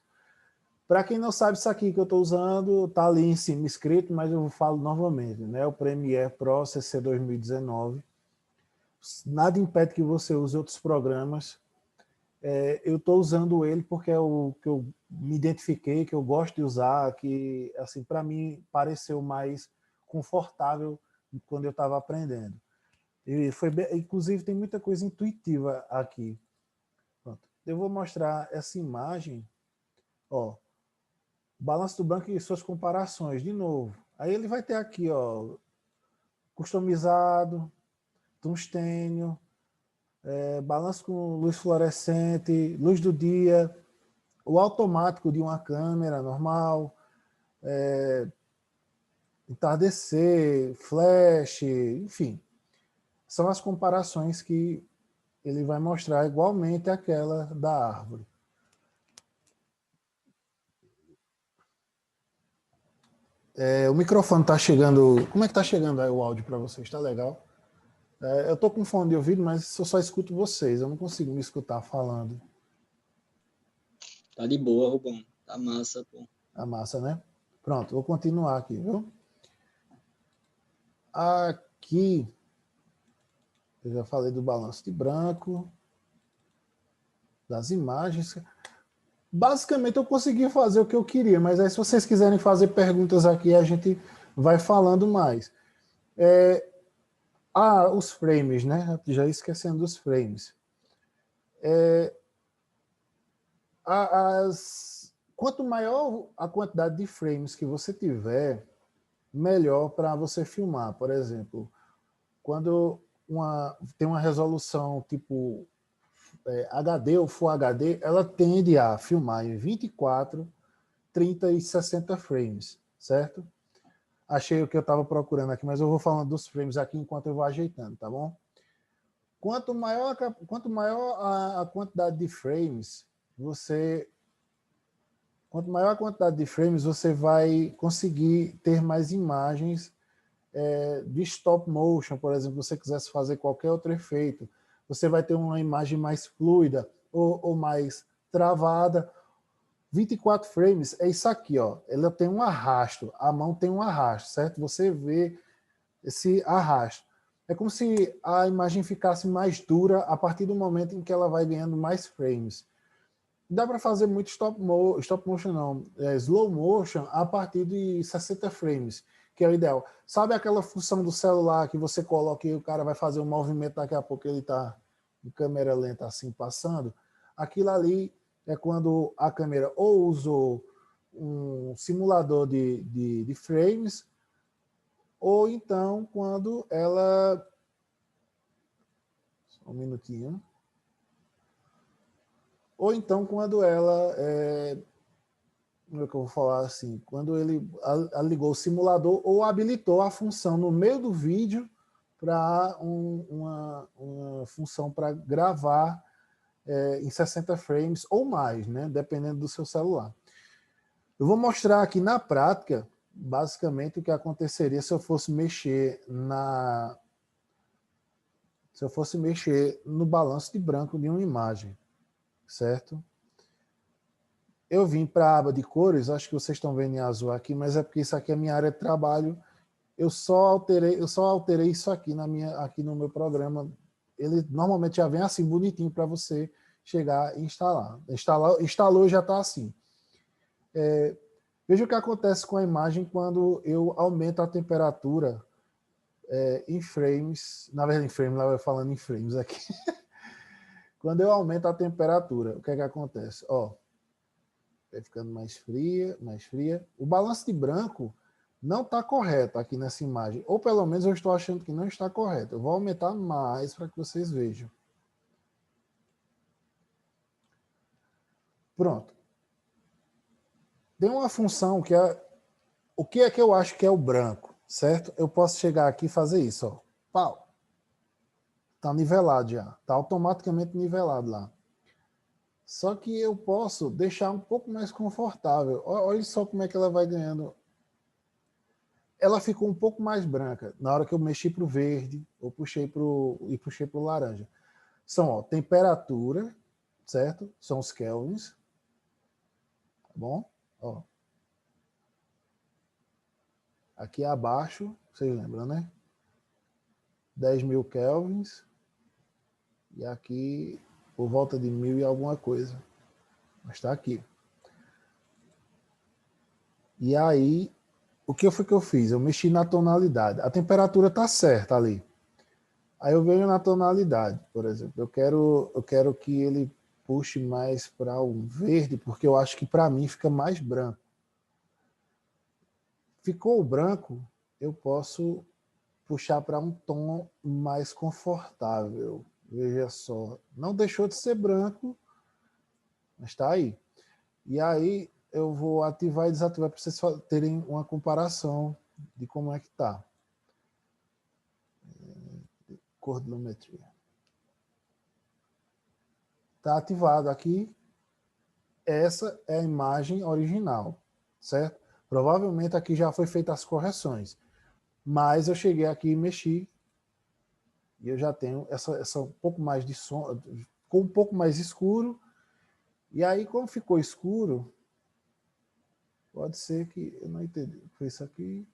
Para quem não sabe, isso aqui que eu estou usando está ali em cima escrito, mas eu falo novamente, né? O Premiere Pro CC 2019. Nada impede que você use outros programas. Eu estou usando ele porque é o que eu me identifiquei, que eu gosto de usar, que assim para mim pareceu mais confortável quando eu estava aprendendo. E inclusive tem muita coisa intuitiva aqui. Pronto. Eu vou mostrar essa imagem, ó. Balanço do branco e suas comparações, de novo. Aí ele vai ter aqui, ó, customizado, tungstênio, balanço com luz fluorescente, luz do dia, o automático de uma câmera normal, entardecer, flash, enfim. São as comparações que ele vai mostrar igualmente àquela da árvore. O microfone está chegando... Como é que está chegando aí o áudio para vocês? Está legal? Eu estou com fone de ouvido, mas eu só escuto vocês. Eu não consigo me escutar falando. Tá de boa, Rubão. Tá massa, pô. A massa, né? Pronto, vou continuar aqui, viu? Aqui, eu já falei do balanço de branco, das imagens. Basicamente, eu consegui fazer o que eu queria, mas aí se vocês quiserem fazer perguntas aqui, a gente vai falando mais. Os frames, né? Já esquecendo dos frames. Quanto maior a quantidade de frames que você tiver, melhor para você filmar. Por exemplo, quando tem uma resolução tipo HD ou Full HD, ela tende a filmar em 24, 30 e 60 frames, certo? Achei o que eu estava procurando aqui, mas eu vou falando dos frames aqui enquanto eu vou ajeitando, tá bom? Quanto maior a quantidade de frames, quanto maior a quantidade de frames, você vai conseguir ter mais imagens de stop motion, por exemplo, se você quisesse fazer qualquer outro efeito, você vai ter uma imagem mais fluida ou mais travada. 24 frames é isso aqui, ó. Ela tem um arrasto, a mão tem um arrasto, certo? Você vê esse arrasto. É como se a imagem ficasse mais dura a partir do momento em que ela vai ganhando mais frames. Dá para fazer muito stop motion não, slow motion a partir de 60 frames, que é o ideal. Sabe aquela função do celular que você coloca e o cara vai fazer um movimento, daqui a pouco ele está em câmera lenta assim passando? Aquilo ali é quando a câmera ou usou um simulador de frames, ou então quando ela... Só um minutinho. Ou então quando ela... como é que eu vou falar assim? Quando ele ligou o simulador ou habilitou a função no meio do vídeo para uma função para gravar em 60 frames ou mais, né? Dependendo do seu celular. Eu vou mostrar aqui na prática, basicamente, o que aconteceria se eu fosse mexer no balanço de branco de uma imagem, certo? eu vim para a aba de cores, acho que vocês estão vendo em azul aqui, mas é porque isso aqui é a minha área de trabalho. Eu só alterei isso aqui aqui no meu programa. Ele normalmente já vem assim bonitinho para você chegar e instalar. Instalou, já está assim. Veja o que acontece com a imagem quando eu aumento a temperatura em frames. Na verdade, em frames, lá eu falando em frames aqui. Quando eu aumento a temperatura, o que é que acontece? Ó, vai ficando mais fria, mais fria. O balanço de branco não está correto aqui nessa imagem. Ou pelo menos eu estou achando que não está correto. Eu vou aumentar mais para que vocês vejam. Pronto. Tem uma função que é... O que é que eu acho que é o branco, certo? Eu posso chegar aqui e fazer isso, ó. Pau. Está nivelado já. Está automaticamente nivelado lá. Só que eu posso deixar um pouco mais confortável. Olha só como é que ela vai ganhando. Ela ficou um pouco mais branca na hora que eu mexi para o verde ou puxei para o laranja. São, ó, temperatura, certo? São os kelvins. Tá bom? Ó. Aqui abaixo, vocês lembram, né? 10.000 kelvins. E aqui por volta de 1.000 e alguma coisa. Mas está aqui. E aí, o que foi que eu fiz? Eu mexi na tonalidade. A temperatura está certa ali. Aí eu venho na tonalidade, por exemplo. Eu quero que ele puxe mais para o verde, porque eu acho que para mim fica mais branco. Ficou o branco, eu posso puxar para um tom mais confortável. Veja só, não deixou de ser branco, mas está aí. E aí eu vou ativar e desativar para vocês terem uma comparação de como é que está. Cordiometria. Está ativado aqui. Essa é a imagem original, certo? Provavelmente aqui já foi feita as correções. Mas eu cheguei aqui e mexi. E eu já tenho essa um pouco mais de som, ficou um pouco mais escuro. E aí, como ficou escuro, pode ser que eu não entendi. Foi isso aqui.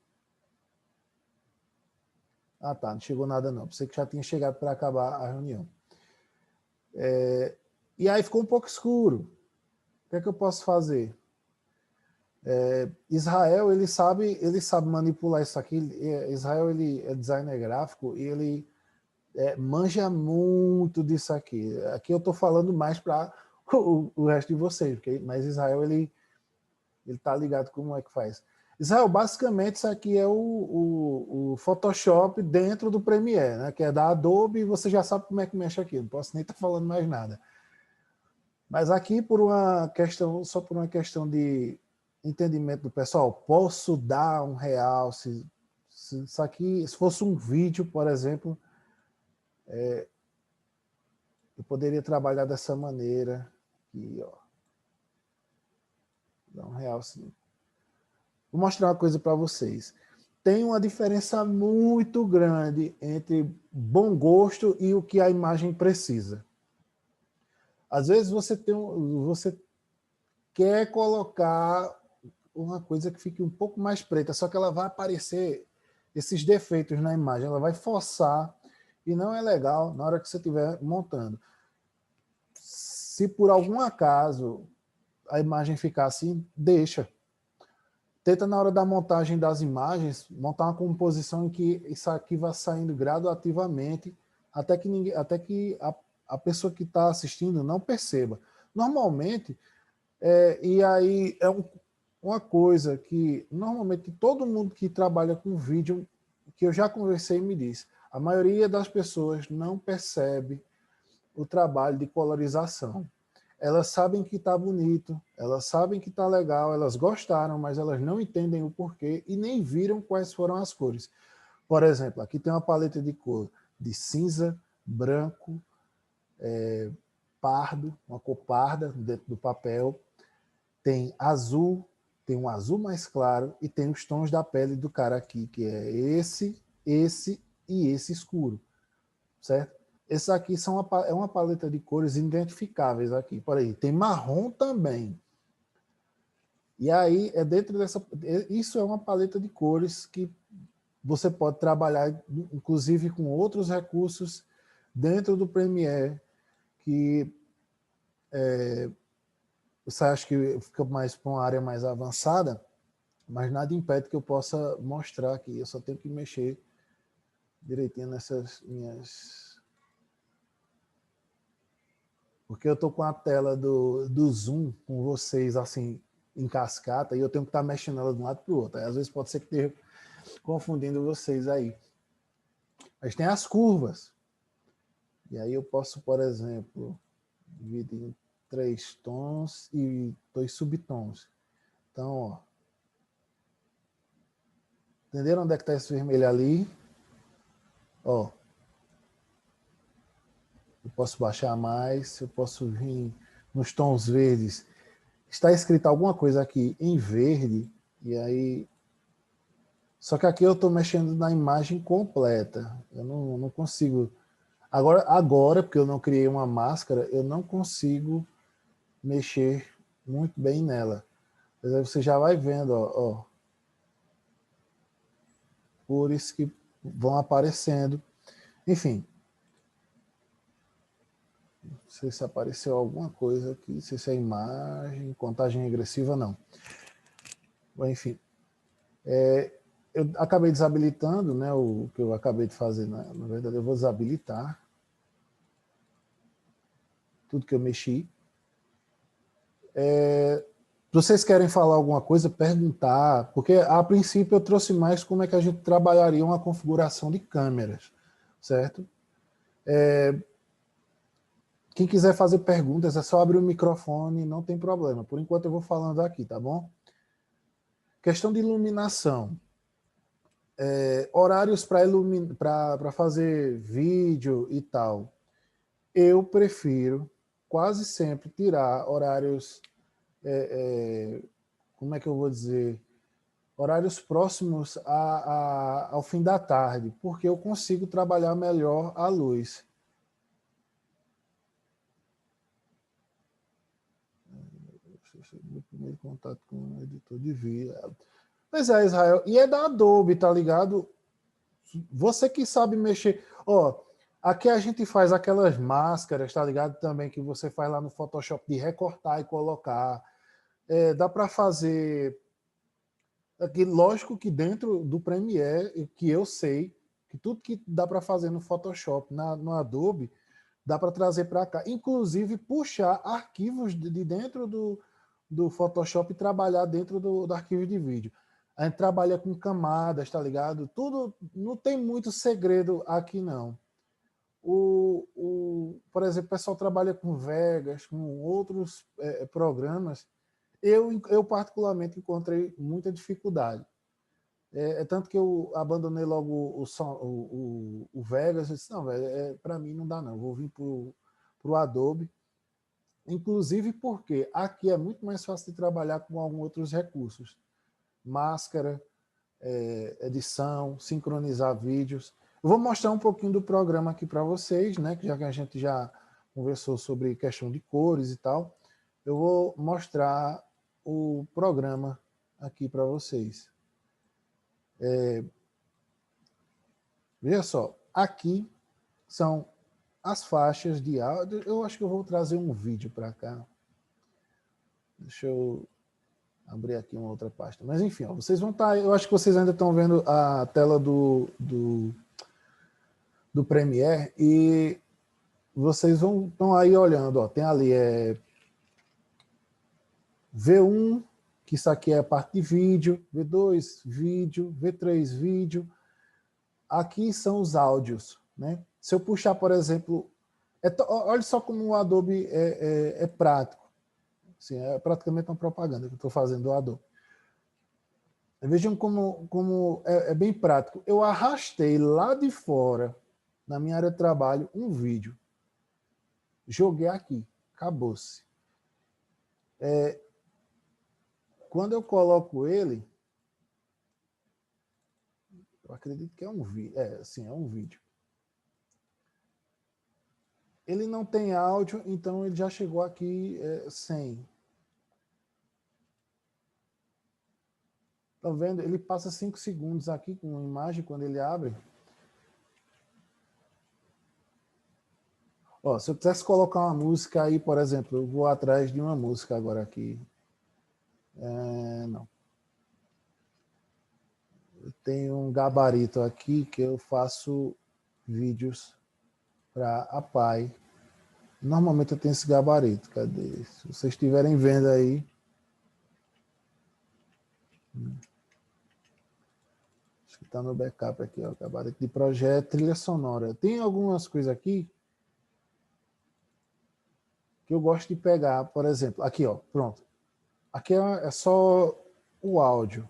Ah, tá, não chegou nada não. Pensei que já tinha chegado para acabar a reunião. E aí ficou um pouco escuro. O que é que eu posso fazer? Israel, ele sabe manipular isso aqui. Israel, ele é designer gráfico e ele manja muito disso aqui. Aqui eu estou falando mais para o resto de vocês, mas Israel, ele está ligado como é que faz. Israel, basicamente, isso aqui é o Photoshop dentro do Premiere, né? Que é da Adobe, e você já sabe como é que mexe aqui. Não posso nem estar falando mais nada. Mas aqui, só por uma questão de entendimento do pessoal, posso dar R$1 se isso aqui, se fosse um vídeo, por exemplo, eu poderia trabalhar dessa maneira. Aqui, ó. Dá R$1 sim. Vou mostrar uma coisa para vocês. Tem uma diferença muito grande entre bom gosto e o que a imagem precisa. Às vezes você quer colocar uma coisa que fique um pouco mais preta, só que ela vai aparecer esses defeitos na imagem, ela vai forçar e não é legal na hora que você estiver montando. Se por algum acaso a imagem ficar assim, deixa. Tenta na hora da montagem das imagens, montar uma composição em que isso aqui vai saindo gradativamente até que a pessoa que está assistindo não perceba. Normalmente, e aí uma coisa que normalmente todo mundo que trabalha com vídeo, que eu já conversei me diz, a maioria das pessoas não percebe o trabalho de colorização. Elas sabem que está bonito, elas sabem que está legal, elas gostaram, mas elas não entendem o porquê e nem viram quais foram as cores. Por exemplo, aqui tem uma paleta de cor de cinza, branco, pardo, uma cor parda dentro do papel, tem azul, tem um azul mais claro e tem os tons da pele do cara aqui, que é esse e esse escuro, certo? Esses aqui é uma paleta de cores identificáveis aqui. Por aí, tem marrom também. E aí, é dentro dessa... Isso é uma paleta de cores que você pode trabalhar, inclusive, com outros recursos dentro do Premiere, que você acha que fica mais para uma área mais avançada, mas nada impede que eu possa mostrar aqui. Eu só tenho que mexer direitinho nessas minhas... Porque eu estou com a tela do Zoom com vocês assim em cascata e eu tenho que estar mexendo ela de um lado para o outro. Aí, às vezes pode ser que esteja confundindo vocês aí. Mas tem as curvas. E aí eu posso, por exemplo, dividir em 3 tons e 2 subtons. Então, ó, entenderam onde é que está esse vermelho ali? Ó, eu posso baixar mais, eu posso vir nos tons verdes. Está escrito alguma coisa aqui em verde, e aí... Só que aqui eu estou mexendo na imagem completa. Eu não consigo... Agora, porque eu não criei uma máscara, eu não consigo mexer muito bem nela. Mas aí você já vai vendo, ó, cores que vão aparecendo. Enfim, não sei se apareceu alguma coisa aqui, não sei se é imagem, contagem regressiva, não. Bom, enfim, eu acabei desabilitando, né, o que eu acabei de fazer, na verdade eu vou desabilitar tudo que eu mexi. Vocês querem falar alguma coisa, perguntar, porque a princípio eu trouxe mais como é que a gente trabalharia uma configuração de câmeras, certo? Quem quiser fazer perguntas é só abrir o microfone, não tem problema. Por enquanto eu vou falando aqui, tá bom? Questão de iluminação. Horários para fazer vídeo e tal. Eu prefiro quase sempre tirar horários, como é que eu vou dizer? Horários próximos ao fim da tarde, porque eu consigo trabalhar melhor a luz. Meu primeiro contato com o editor de vídeo. Pois é, Israel. E é da Adobe, tá ligado? Você que sabe mexer. Ó, aqui a gente faz aquelas máscaras, tá ligado? Também que você faz lá no Photoshop de recortar e colocar. Dá para fazer. Aqui, lógico que dentro do Premiere, que eu sei, que tudo que dá para fazer no Photoshop, no Adobe, dá para trazer para cá. Inclusive, puxar arquivos de dentro do Photoshop e trabalhar dentro do arquivo de vídeo. A gente trabalha com camadas, tá ligado? Tudo, não tem muito segredo aqui, não. Por exemplo, o pessoal trabalha com Vegas, com outros programas. Eu particularmente encontrei muita dificuldade. Tanto que eu abandonei logo o Vegas. Eu disse, não, velho, para mim não dá não, vou vir para o Adobe. Inclusive porque aqui é muito mais fácil de trabalhar com alguns outros recursos. Máscara, edição, sincronizar vídeos. Eu vou mostrar um pouquinho do programa aqui para vocês, né? Já que a gente já conversou sobre questão de cores e tal. Eu vou mostrar o programa aqui para vocês. Veja só, aqui são as faixas de áudio. Eu acho que eu vou trazer um vídeo para cá. Deixa eu abrir aqui uma outra pasta. Mas enfim, ó, vocês vão estar... Eu acho que vocês ainda estão vendo a tela do Premiere e vocês estão aí olhando. Ó, tem ali V1, que isso aqui é a parte de vídeo, V2, vídeo, V3, vídeo. Aqui são os áudios, né? Se eu puxar, por exemplo, olha só como o Adobe é prático. Assim, é praticamente uma propaganda que eu estou fazendo do Adobe. Vejam como é bem prático. Eu arrastei lá de fora, na minha área de trabalho, um vídeo. Joguei aqui. Acabou-se. Quando eu coloco ele, eu acredito que é um vídeo. Sim, é um vídeo. Ele não tem áudio, então ele já chegou aqui sem. Tá vendo? Ele passa 5 segundos aqui com a imagem quando ele abre. Ó, se eu quisesse colocar uma música aí, por exemplo, eu vou atrás de uma música agora aqui. Não. Eu tenho um gabarito aqui que eu faço vídeos para a Pai. Normalmente eu tenho esse gabarito. Cadê? Se vocês estiverem vendo aí. Acho que está no backup aqui, ó. Gabarito de projeto, trilha sonora. Tem algumas coisas aqui que eu gosto de pegar, por exemplo. Aqui, ó, pronto. Aqui é só o áudio.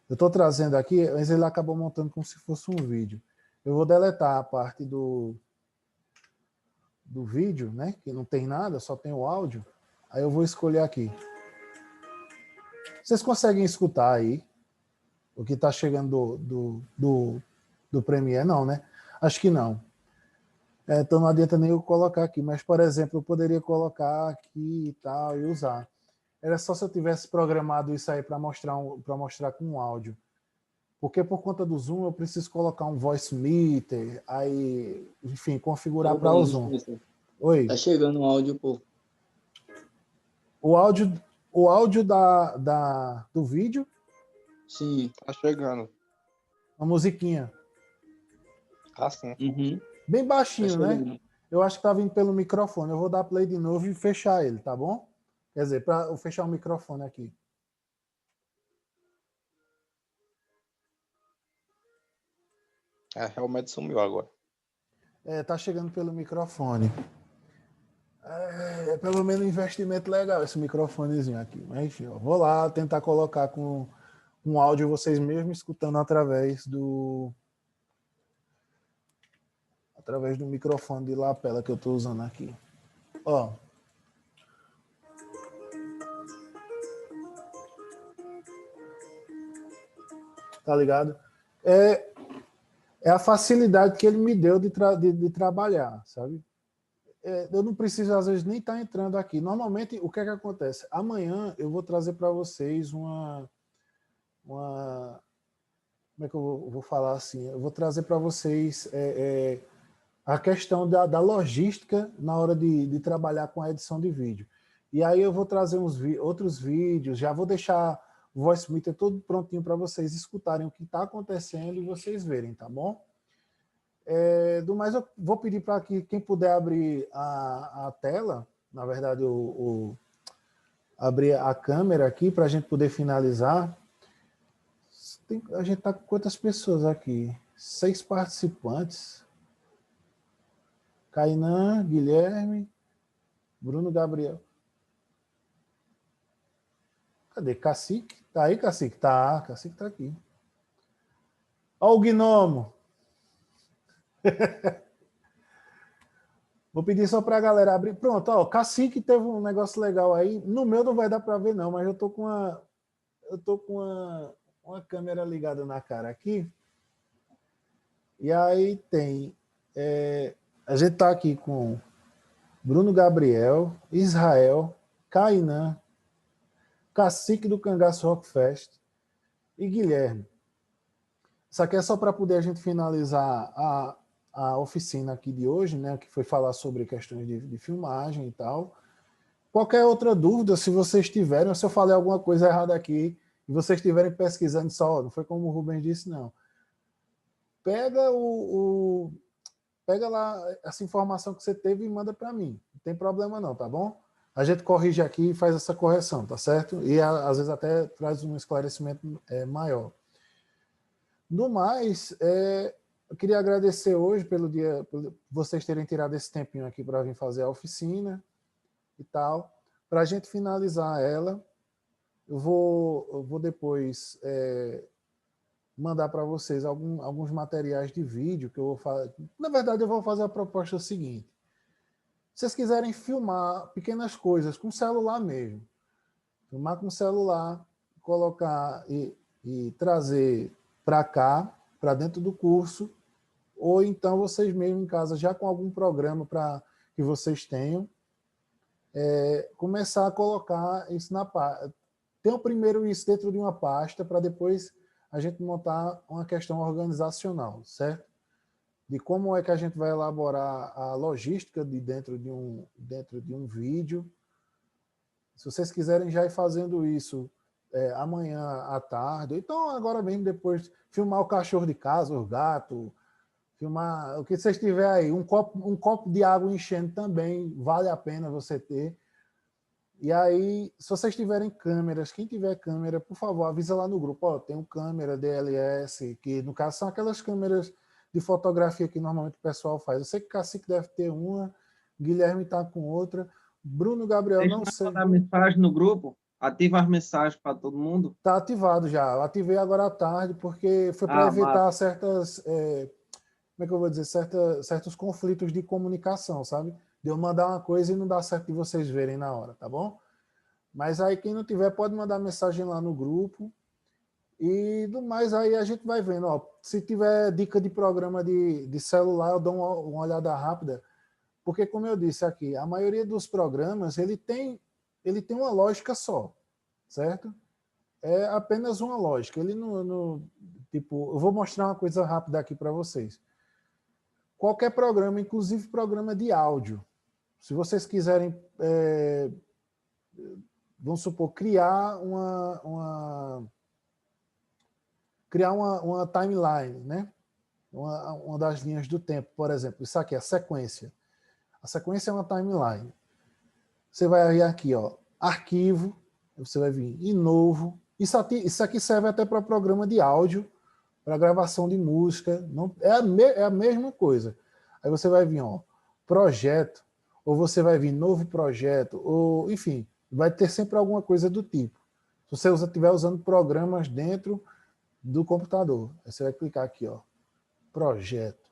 Eu estou trazendo aqui, mas ele acabou montando como se fosse um vídeo. Eu vou deletar a parte do vídeo, né? Que não tem nada, só tem o áudio. Aí eu vou escolher aqui. Vocês conseguem escutar aí o que está chegando do Premiere? Não, né? Acho que não. Então não adianta nem eu colocar aqui. Mas, por exemplo, eu poderia colocar aqui e tal e usar. Era só se eu tivesse programado isso aí para mostrar com um áudio. Porque por conta do Zoom eu preciso colocar um voice meter, aí, enfim, configurar para o Zoom. Oi. Tá chegando um áudio, pô. O áudio do vídeo? Sim. Tá chegando. A musiquinha. Ah, sim. Uhum. Bem Tá baixinho, né? chegando. Eu acho que tá vindo pelo microfone. Eu vou dar play de novo e fechar ele, tá bom? Quer dizer, para eu fechar o microfone aqui. Realmente sumiu agora. Tá chegando pelo microfone. Pelo menos um investimento legal esse microfonezinho aqui. Mas enfim, ó, vou lá tentar colocar com um áudio vocês mesmos escutando através do microfone de lapela que eu estou usando aqui. Ó. Tá ligado? É a facilidade que ele me deu de trabalhar, sabe? Eu não preciso, às vezes, nem estar entrando aqui. Normalmente, o que é que acontece? Amanhã eu vou trazer para vocês uma... Como é que eu vou falar assim? Eu vou trazer para vocês a questão da logística na hora de trabalhar com a edição de vídeo. E aí eu vou trazer outros vídeos, já vou deixar o Voice Meter todo prontinho para vocês escutarem o que está acontecendo e vocês verem, tá bom? Do mais, eu vou pedir para que quem puder abrir a tela, na verdade, abrir a câmera aqui para a gente poder finalizar. A gente está com quantas pessoas aqui? 6 participantes. Kainan, Guilherme, Bruno Gabriel. Cadê? Cacique? Tá aí, Cacique? Tá, Cacique tá aqui. Ó o Gnomo. Vou pedir só para a galera abrir. Pronto, ó, o Cacique teve um negócio legal aí. No meu não vai dar para ver não, mas eu tô com uma câmera ligada na cara aqui. E aí tem... a gente tá aqui com Bruno Gabriel, Israel, Kainan, Cacique do Cangaço Rock Fest e Guilherme. Isso aqui é só para poder a gente finalizar a oficina aqui de hoje, né, que foi falar sobre questões de filmagem e tal. Qualquer outra dúvida, se vocês tiverem, ou se eu falei alguma coisa errada aqui, e vocês estiverem pesquisando só, não foi como o Rubens disse, não. Pega pega lá essa informação que você teve e manda para mim. Não tem problema não, tá bom? A gente corrige aqui e faz essa correção, tá certo? E às vezes até traz um esclarecimento maior. No mais, eu queria agradecer hoje por vocês terem tirado esse tempinho aqui para vir fazer a oficina e tal. Para a gente finalizar ela, eu vou depois mandar para vocês alguns materiais de vídeo que eu vou fazer. Na verdade, eu vou fazer a proposta seguinte. Se vocês quiserem filmar pequenas coisas com celular mesmo, filmar com celular, colocar e trazer para cá, para dentro do curso, ou então vocês mesmo em casa, já com algum programa que vocês tenham, começar a colocar isso tenham primeiro isso dentro de uma pasta para depois a gente montar uma questão organizacional, certo? De como é que a gente vai elaborar a logística de dentro de um vídeo. Se vocês quiserem já ir fazendo isso amanhã à tarde, então agora mesmo depois filmar o cachorro de casa, o gato, filmar o que vocês tiverem aí, um copo de água enchendo também, vale a pena você ter. E aí, se vocês tiverem câmeras, quem tiver câmera, por favor, avisa lá no grupo, ó, tem um câmera DLS, que no caso são aquelas câmeras de fotografia que normalmente o pessoal faz. Eu sei que o Cacique deve ter uma, Guilherme está com outra, Bruno, Gabriel, Deixa não eu sei. mandar mensagem no grupo, ativa as mensagens para todo mundo. Está ativado já, eu ativei agora à tarde, porque foi para evitar massa. certas, como é que eu vou dizer, certos conflitos de comunicação, sabe? De eu mandar uma coisa e não dar certo de vocês verem na hora, tá bom? Mas aí quem não tiver pode mandar mensagem lá no grupo e do mais aí a gente vai vendo, ó, se tiver dica de programa de celular eu dou uma olhada rápida, porque como eu disse aqui, a maioria dos programas ele tem uma lógica só, certo? É apenas uma lógica, ele tipo, eu vou mostrar uma coisa rápida aqui para vocês. Qualquer programa, inclusive programa de áudio, se vocês quiserem, vamos supor, criar uma timeline, né? Uma das linhas do tempo, por exemplo, isso aqui é a sequência. A sequência é uma timeline. Você vai vir aqui, ó, arquivo, você vai vir em novo. Isso aqui serve até para programa de áudio, para gravação de música. Não, é a mesma coisa. Aí você vai vir, ó, projeto, ou você vai vir novo projeto, ou enfim, vai ter sempre alguma coisa do tipo. Se você estiver usando programas dentro do computador, aí você vai clicar aqui, ó, projeto.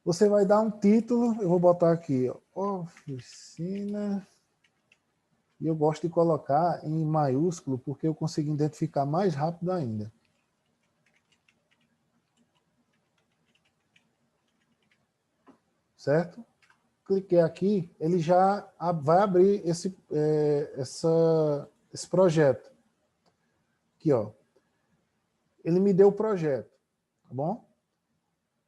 Você vai dar um título, eu vou botar aqui, ó, oficina, e eu gosto de colocar em maiúsculo porque eu consigo identificar mais rápido ainda. Certo? Cliquei aqui, ele já vai abrir esse projeto. Aqui, ó. Ele me deu o projeto, tá bom?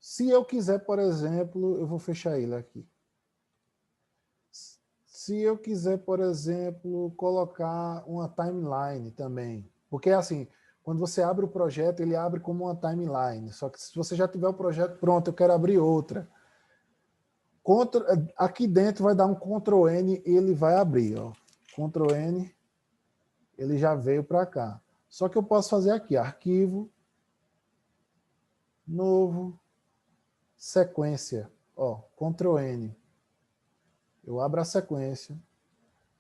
Se eu quiser, por exemplo, eu vou fechar ele aqui. Se eu quiser, por exemplo, colocar uma timeline também, porque assim, quando você abre o projeto, ele abre como uma timeline, só que se você já tiver o projeto pronto, eu quero abrir outra. Aqui dentro vai dar um Ctrl N e ele vai abrir, ó. Ctrl N, ele já veio para cá. Só que eu posso fazer aqui, arquivo, novo, sequência, ó, Ctrl N. Eu abro a sequência,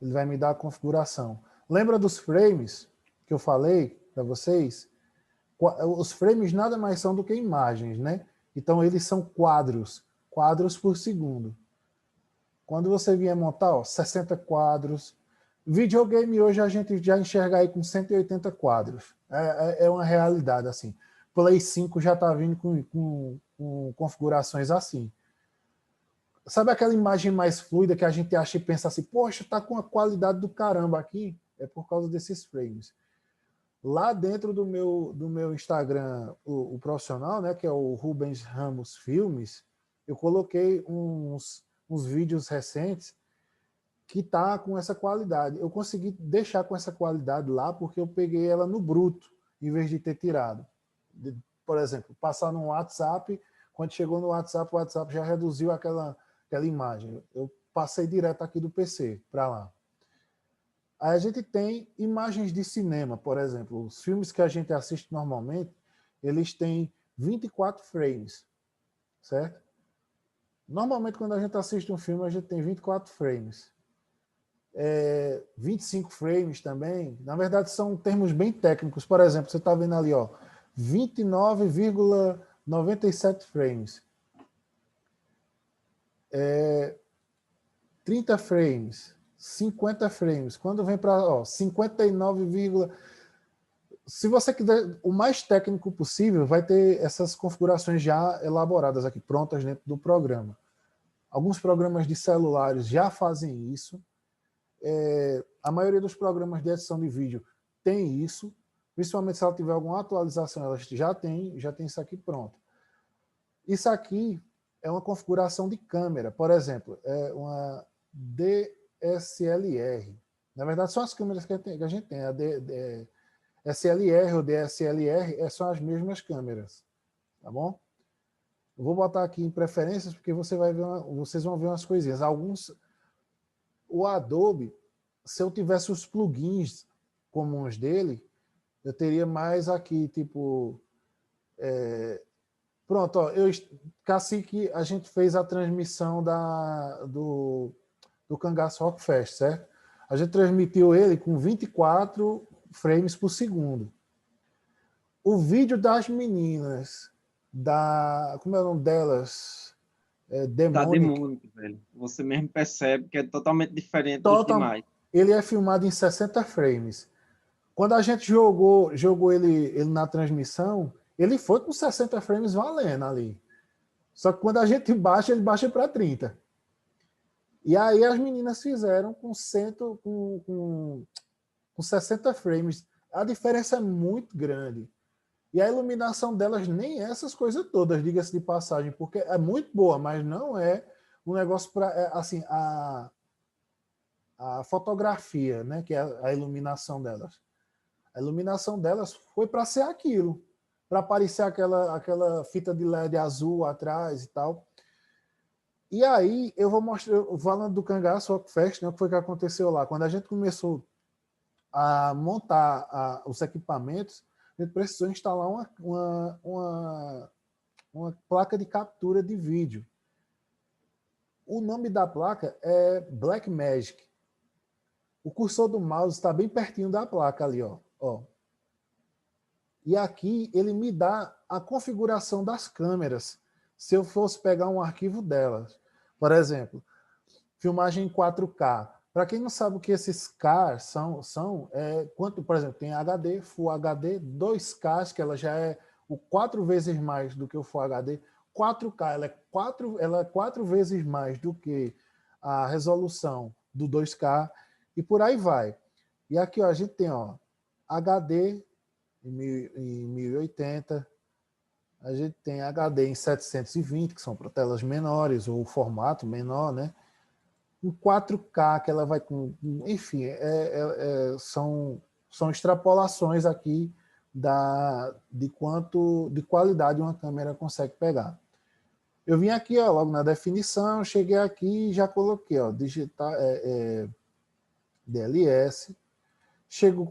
ele vai me dar a configuração. Lembra dos frames que eu falei para vocês? Os frames nada mais são do que imagens, né? Então eles são quadros por segundo. Quando você vier montar, ó, 60 quadros. Videogame hoje a gente já enxerga aí com 180 quadros. É uma realidade, assim. Play 5 já está vindo com configurações assim. Sabe aquela imagem mais fluida que a gente acha e pensa assim, poxa, tá com a qualidade do caramba aqui? É por causa desses frames. Lá dentro do meu Instagram, o profissional, né, que é o Rubens Ramos Filmes, eu coloquei uns vídeos recentes que tá com essa qualidade. Eu consegui deixar com essa qualidade lá porque eu peguei ela no bruto, em vez de ter tirado. Por exemplo, passar no WhatsApp, quando chegou no WhatsApp, o WhatsApp já reduziu aquela imagem. Eu passei direto aqui do PC para lá. Aí a gente tem imagens de cinema, por exemplo. Os filmes que a gente assiste normalmente, eles têm 24 frames, certo? Normalmente, quando a gente assiste um filme, a gente tem 24 frames. 25 frames também. Na verdade, são termos bem técnicos. Por exemplo, você está vendo ali, ó, 29,97 frames. 30 frames, 50 frames. Quando vem para 59, se você quiser o mais técnico possível, vai ter essas configurações já elaboradas aqui, prontas dentro do programa. Alguns programas de celulares já fazem isso. A maioria dos programas de edição de vídeo tem isso, principalmente se ela tiver alguma atualização, ela já tem isso aqui pronto. Isso aqui é uma configuração de câmera, por exemplo, é uma DSLR. Na verdade, são as câmeras que a gente tem. A SLR ou DSLR são as mesmas câmeras, tá bom? Eu vou botar aqui em preferências, porque vocês vão ver umas coisinhas. O Adobe, se eu tivesse os plugins comuns dele, eu teria mais aqui, tipo... pronto, ó, Cacique, a gente fez a transmissão do Cangaço Rock Fest, certo? A gente transmitiu ele com 24 frames por segundo. O vídeo das meninas, como é o nome delas? Tá Demônica. demônico, velho. Você mesmo percebe que é totalmente diferente dos Total, demais. ele é filmado em 60 frames. Quando a gente jogou ele na transmissão, ele foi com 60 frames valendo ali. Só que quando a gente baixa, ele baixa para 30. E aí as meninas fizeram com 60 frames. A diferença é muito grande. E a iluminação delas nem é essas coisas todas, diga-se de passagem, porque é muito boa, mas não é um negócio para... assim, a fotografia, né, que é a iluminação delas. A iluminação delas foi para ser aquilo, para aparecer aquela fita de LED azul atrás e tal. E aí eu vou mostrar, falando do Cangaço Rock Fest, né, o que foi que aconteceu lá. Quando a gente começou a montar os equipamentos, a gente precisou instalar uma placa de captura de vídeo. O nome da placa é Blackmagic. O cursor do mouse está bem pertinho da placa ali, ó. E aqui ele me dá a configuração das câmeras, se eu fosse pegar um arquivo delas. Por exemplo, filmagem em 4K. Para quem não sabe o que esses K são quanto, por exemplo, tem HD, Full HD, 2K, que ela já é 4 vezes mais do que o Full HD. 4K, ela é 4 vezes mais do que a resolução do 2K, e por aí vai. E aqui, ó, a gente tem, ó, HD em 1080, a gente tem HD em 720, que são para telas menores, ou formato menor, né? Em 4K, que ela vai com... Enfim, são extrapolações aqui de qualidade uma câmera consegue pegar. Eu vim aqui, ó, logo na definição, cheguei aqui e já coloquei, ó, digitar, DLS.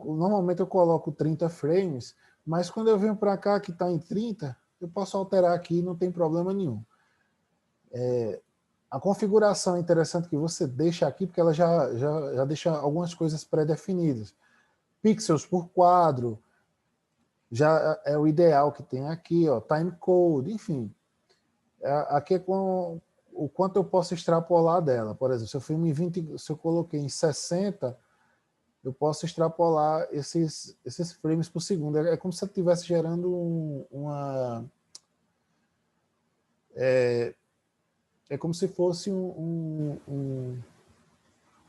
Normalmente eu coloco 30 frames, mas quando eu venho para cá que está em 30, eu posso alterar aqui, não tem problema nenhum. A configuração é interessante que você deixa aqui, porque ela já deixa algumas coisas pré-definidas. Pixels por quadro, já é o ideal que tem aqui, ó, time code, enfim. Aqui é com o quanto eu posso extrapolar dela. Por exemplo, se eu filme em 20, se eu coloquei em 60, eu posso extrapolar esses frames por segundo. É como se eu estivesse gerando uma... É como se fosse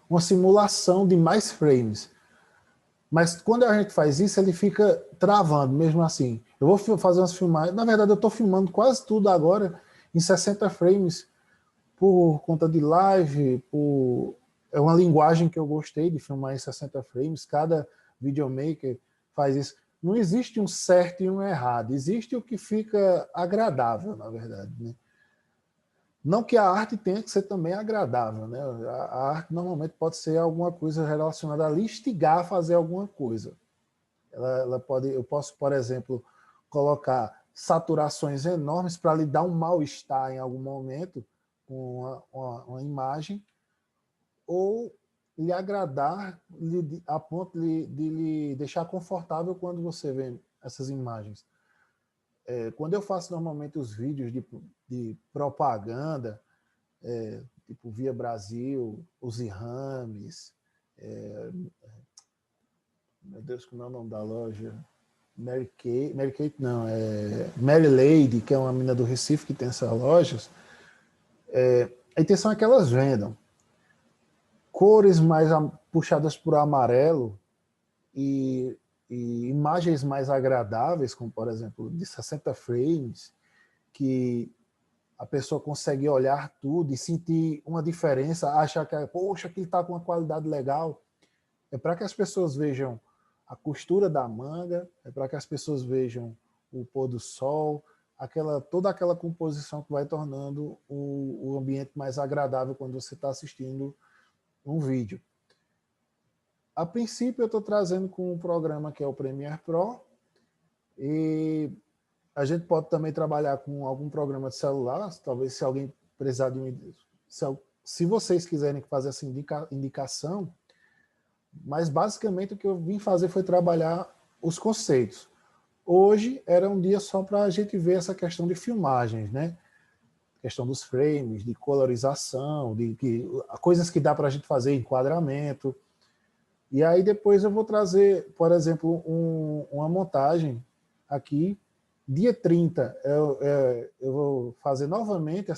uma simulação de mais frames. Mas quando a gente faz isso, ele fica travando, mesmo assim. Eu vou fazer umas filmagens... Na verdade, eu estou filmando quase tudo agora em 60 frames por conta de live, é uma linguagem que eu gostei de filmar em 60 frames. Cada videomaker faz isso. Não existe um certo e um errado. Existe o que fica agradável, na verdade, né? Não que a arte tenha que ser também agradável, né? A arte normalmente pode ser alguma coisa relacionada a lhe instigar a fazer alguma coisa. Eu posso, por exemplo, colocar saturações enormes para lhe dar um mal-estar em algum momento com uma imagem, ou lhe agradar a ponto de lhe deixar confortável quando você vê essas imagens. Quando eu faço normalmente os vídeos de propaganda, tipo Via Brasil, os Irames, meu Deus, como é o nome da loja? Mary Kate não, Mary Lady, que é uma menina do Recife que tem essas lojas. A intenção é que elas vendam. cores mais puxadas por amarelo e imagens mais agradáveis, como por exemplo de 60 frames, que a pessoa consegue olhar tudo e sentir uma diferença, achar que, poxa, aquilo está com uma qualidade legal. É para que as pessoas vejam a costura da manga, é para que as pessoas vejam o pôr do sol, toda aquela composição que vai tornando o ambiente mais agradável quando você está assistindo um vídeo. A princípio, eu estou trazendo com um programa que é o Premiere Pro, e a gente pode também trabalhar com algum programa de celular, talvez se alguém precisar de um... Se vocês quiserem fazer essa indicação, mas basicamente o que eu vim fazer foi trabalhar os conceitos. Hoje era um dia só para a gente ver essa questão de filmagens, né? Questão dos frames, de colorização, coisas que dá para a gente fazer, enquadramento. E aí depois eu vou trazer, por exemplo, uma montagem aqui. Dia 30, eu vou fazer novamente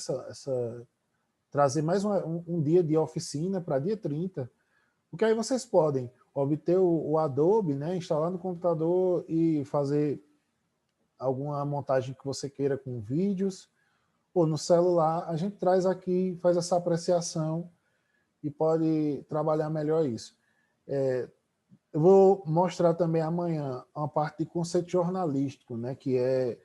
trazer mais um dia de oficina para dia 30, porque aí vocês podem obter o Adobe, né, instalar no computador e fazer alguma montagem que você queira com vídeos, ou no celular, a gente traz aqui, faz essa apreciação e pode trabalhar melhor isso. Eu vou mostrar também amanhã uma parte de conceito jornalístico, né, que é,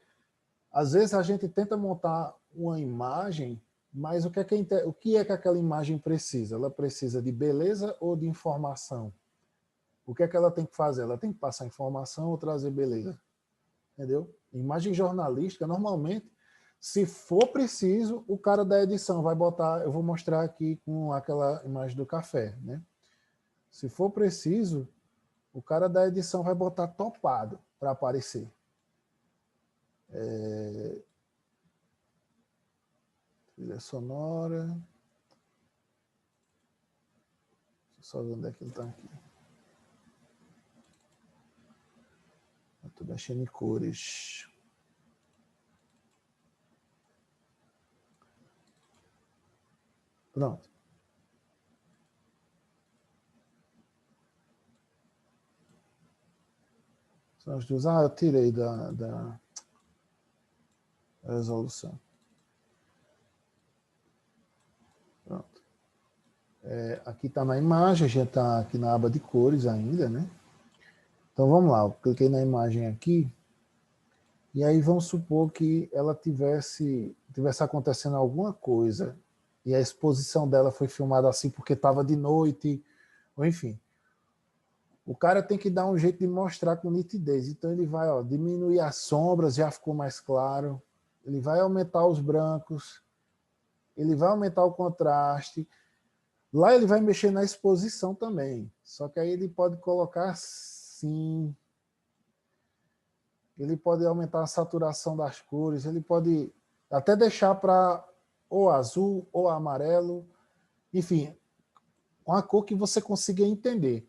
às vezes a gente tenta montar uma imagem, mas o que é que aquela imagem precisa? Ela precisa de beleza ou de informação? O que é que ela tem que fazer? Ela tem que passar informação ou trazer beleza? Entendeu? Imagem jornalística, normalmente, se for preciso, o cara da edição vai botar, eu vou mostrar aqui com aquela imagem do café, né? Se for preciso, o cara da edição vai botar topado para aparecer. Trilha sonora. Deixa eu só ver onde é que ele está aqui. Estou mexendo em cores. Pronto. São as duas. Eu tirei da resolução. Pronto. Aqui está na imagem, a gente está aqui na aba de cores ainda, né? Então vamos lá, eu cliquei na imagem aqui, e aí vamos supor que ela tivesse acontecendo alguma coisa, e a exposição dela foi filmada assim porque estava de noite, ou enfim. O cara tem que dar um jeito de mostrar com nitidez. Então ele vai diminuir as sombras, já ficou mais claro. Ele vai aumentar os brancos. Ele vai aumentar o contraste. Lá ele vai mexer na exposição também. Só que aí ele pode colocar assim. Ele pode aumentar a saturação das cores. Ele pode até deixar para ou azul ou amarelo. Enfim, uma cor que você consiga entender.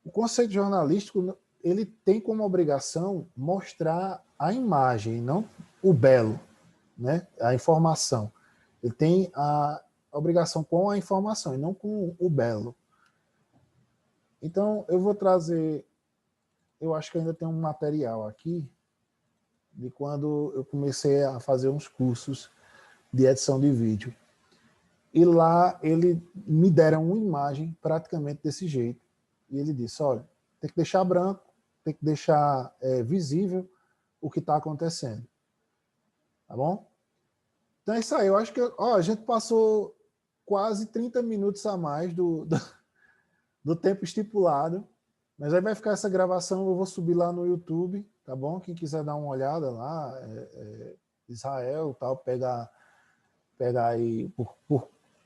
O conceito jornalístico, ele tem como obrigação mostrar a imagem, não o belo, né? A informação. Ele tem a obrigação com a informação e não com o belo. Então, eu vou trazer, eu acho que ainda tem um material aqui, de quando eu comecei a fazer uns cursos de edição de vídeo. E lá, ele me deram uma imagem praticamente desse jeito. E ele disse, olha, tem que deixar branco, tem que deixar visível o que está acontecendo. Tá bom? Então é isso aí. Eu acho que a gente passou quase 30 minutos a mais do tempo estipulado. Mas aí vai ficar essa gravação, eu vou subir lá no YouTube, tá bom? Quem quiser dar uma olhada lá, Israel, tal, pegar aí...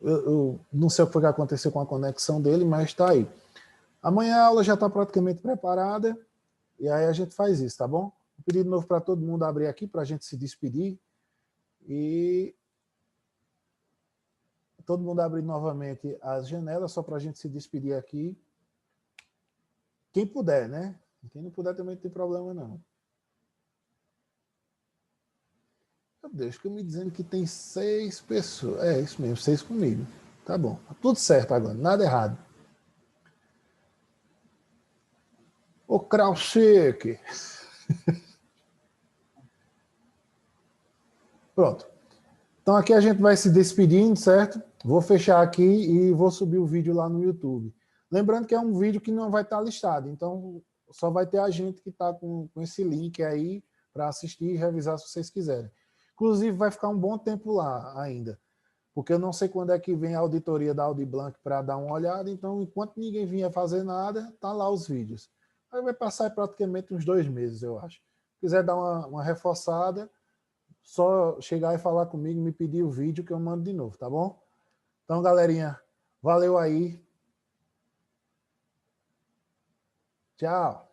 eu não sei o que foi que aconteceu com a conexão dele, mas está aí. Amanhã a aula já está praticamente preparada e aí a gente faz isso, tá bom? Vou pedir de novo para todo mundo abrir aqui para a gente se despedir e todo mundo abrir novamente as janelas só para a gente se despedir aqui. Quem puder, né? Quem não puder também não tem problema não. Meu Deus, que me dizendo que tem 6 pessoas. É isso mesmo, 6 comigo. Tá bom. Tá tudo certo agora, nada errado. Ô, Krauschek. Pronto. Então aqui a gente vai se despedindo, certo? Vou fechar aqui e vou subir o vídeo lá no YouTube. Lembrando que é um vídeo que não vai estar listado, então só vai ter a gente que está com esse link aí para assistir e revisar se vocês quiserem. Inclusive vai ficar um bom tempo lá ainda, porque eu não sei quando é que vem a auditoria da Audiblanc para dar uma olhada, então enquanto ninguém vinha fazer nada, tá lá os vídeos. Aí vai passar praticamente uns 2 meses, eu acho. Se quiser dar uma reforçada, só chegar e falar comigo, me pedir o vídeo que eu mando de novo, tá bom? Então, galerinha, valeu aí. Tchau.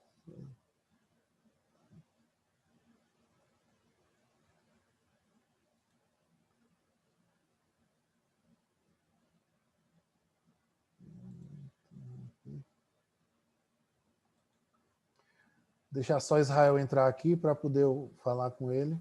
Deixar só Israel entrar aqui para poder eu falar com ele.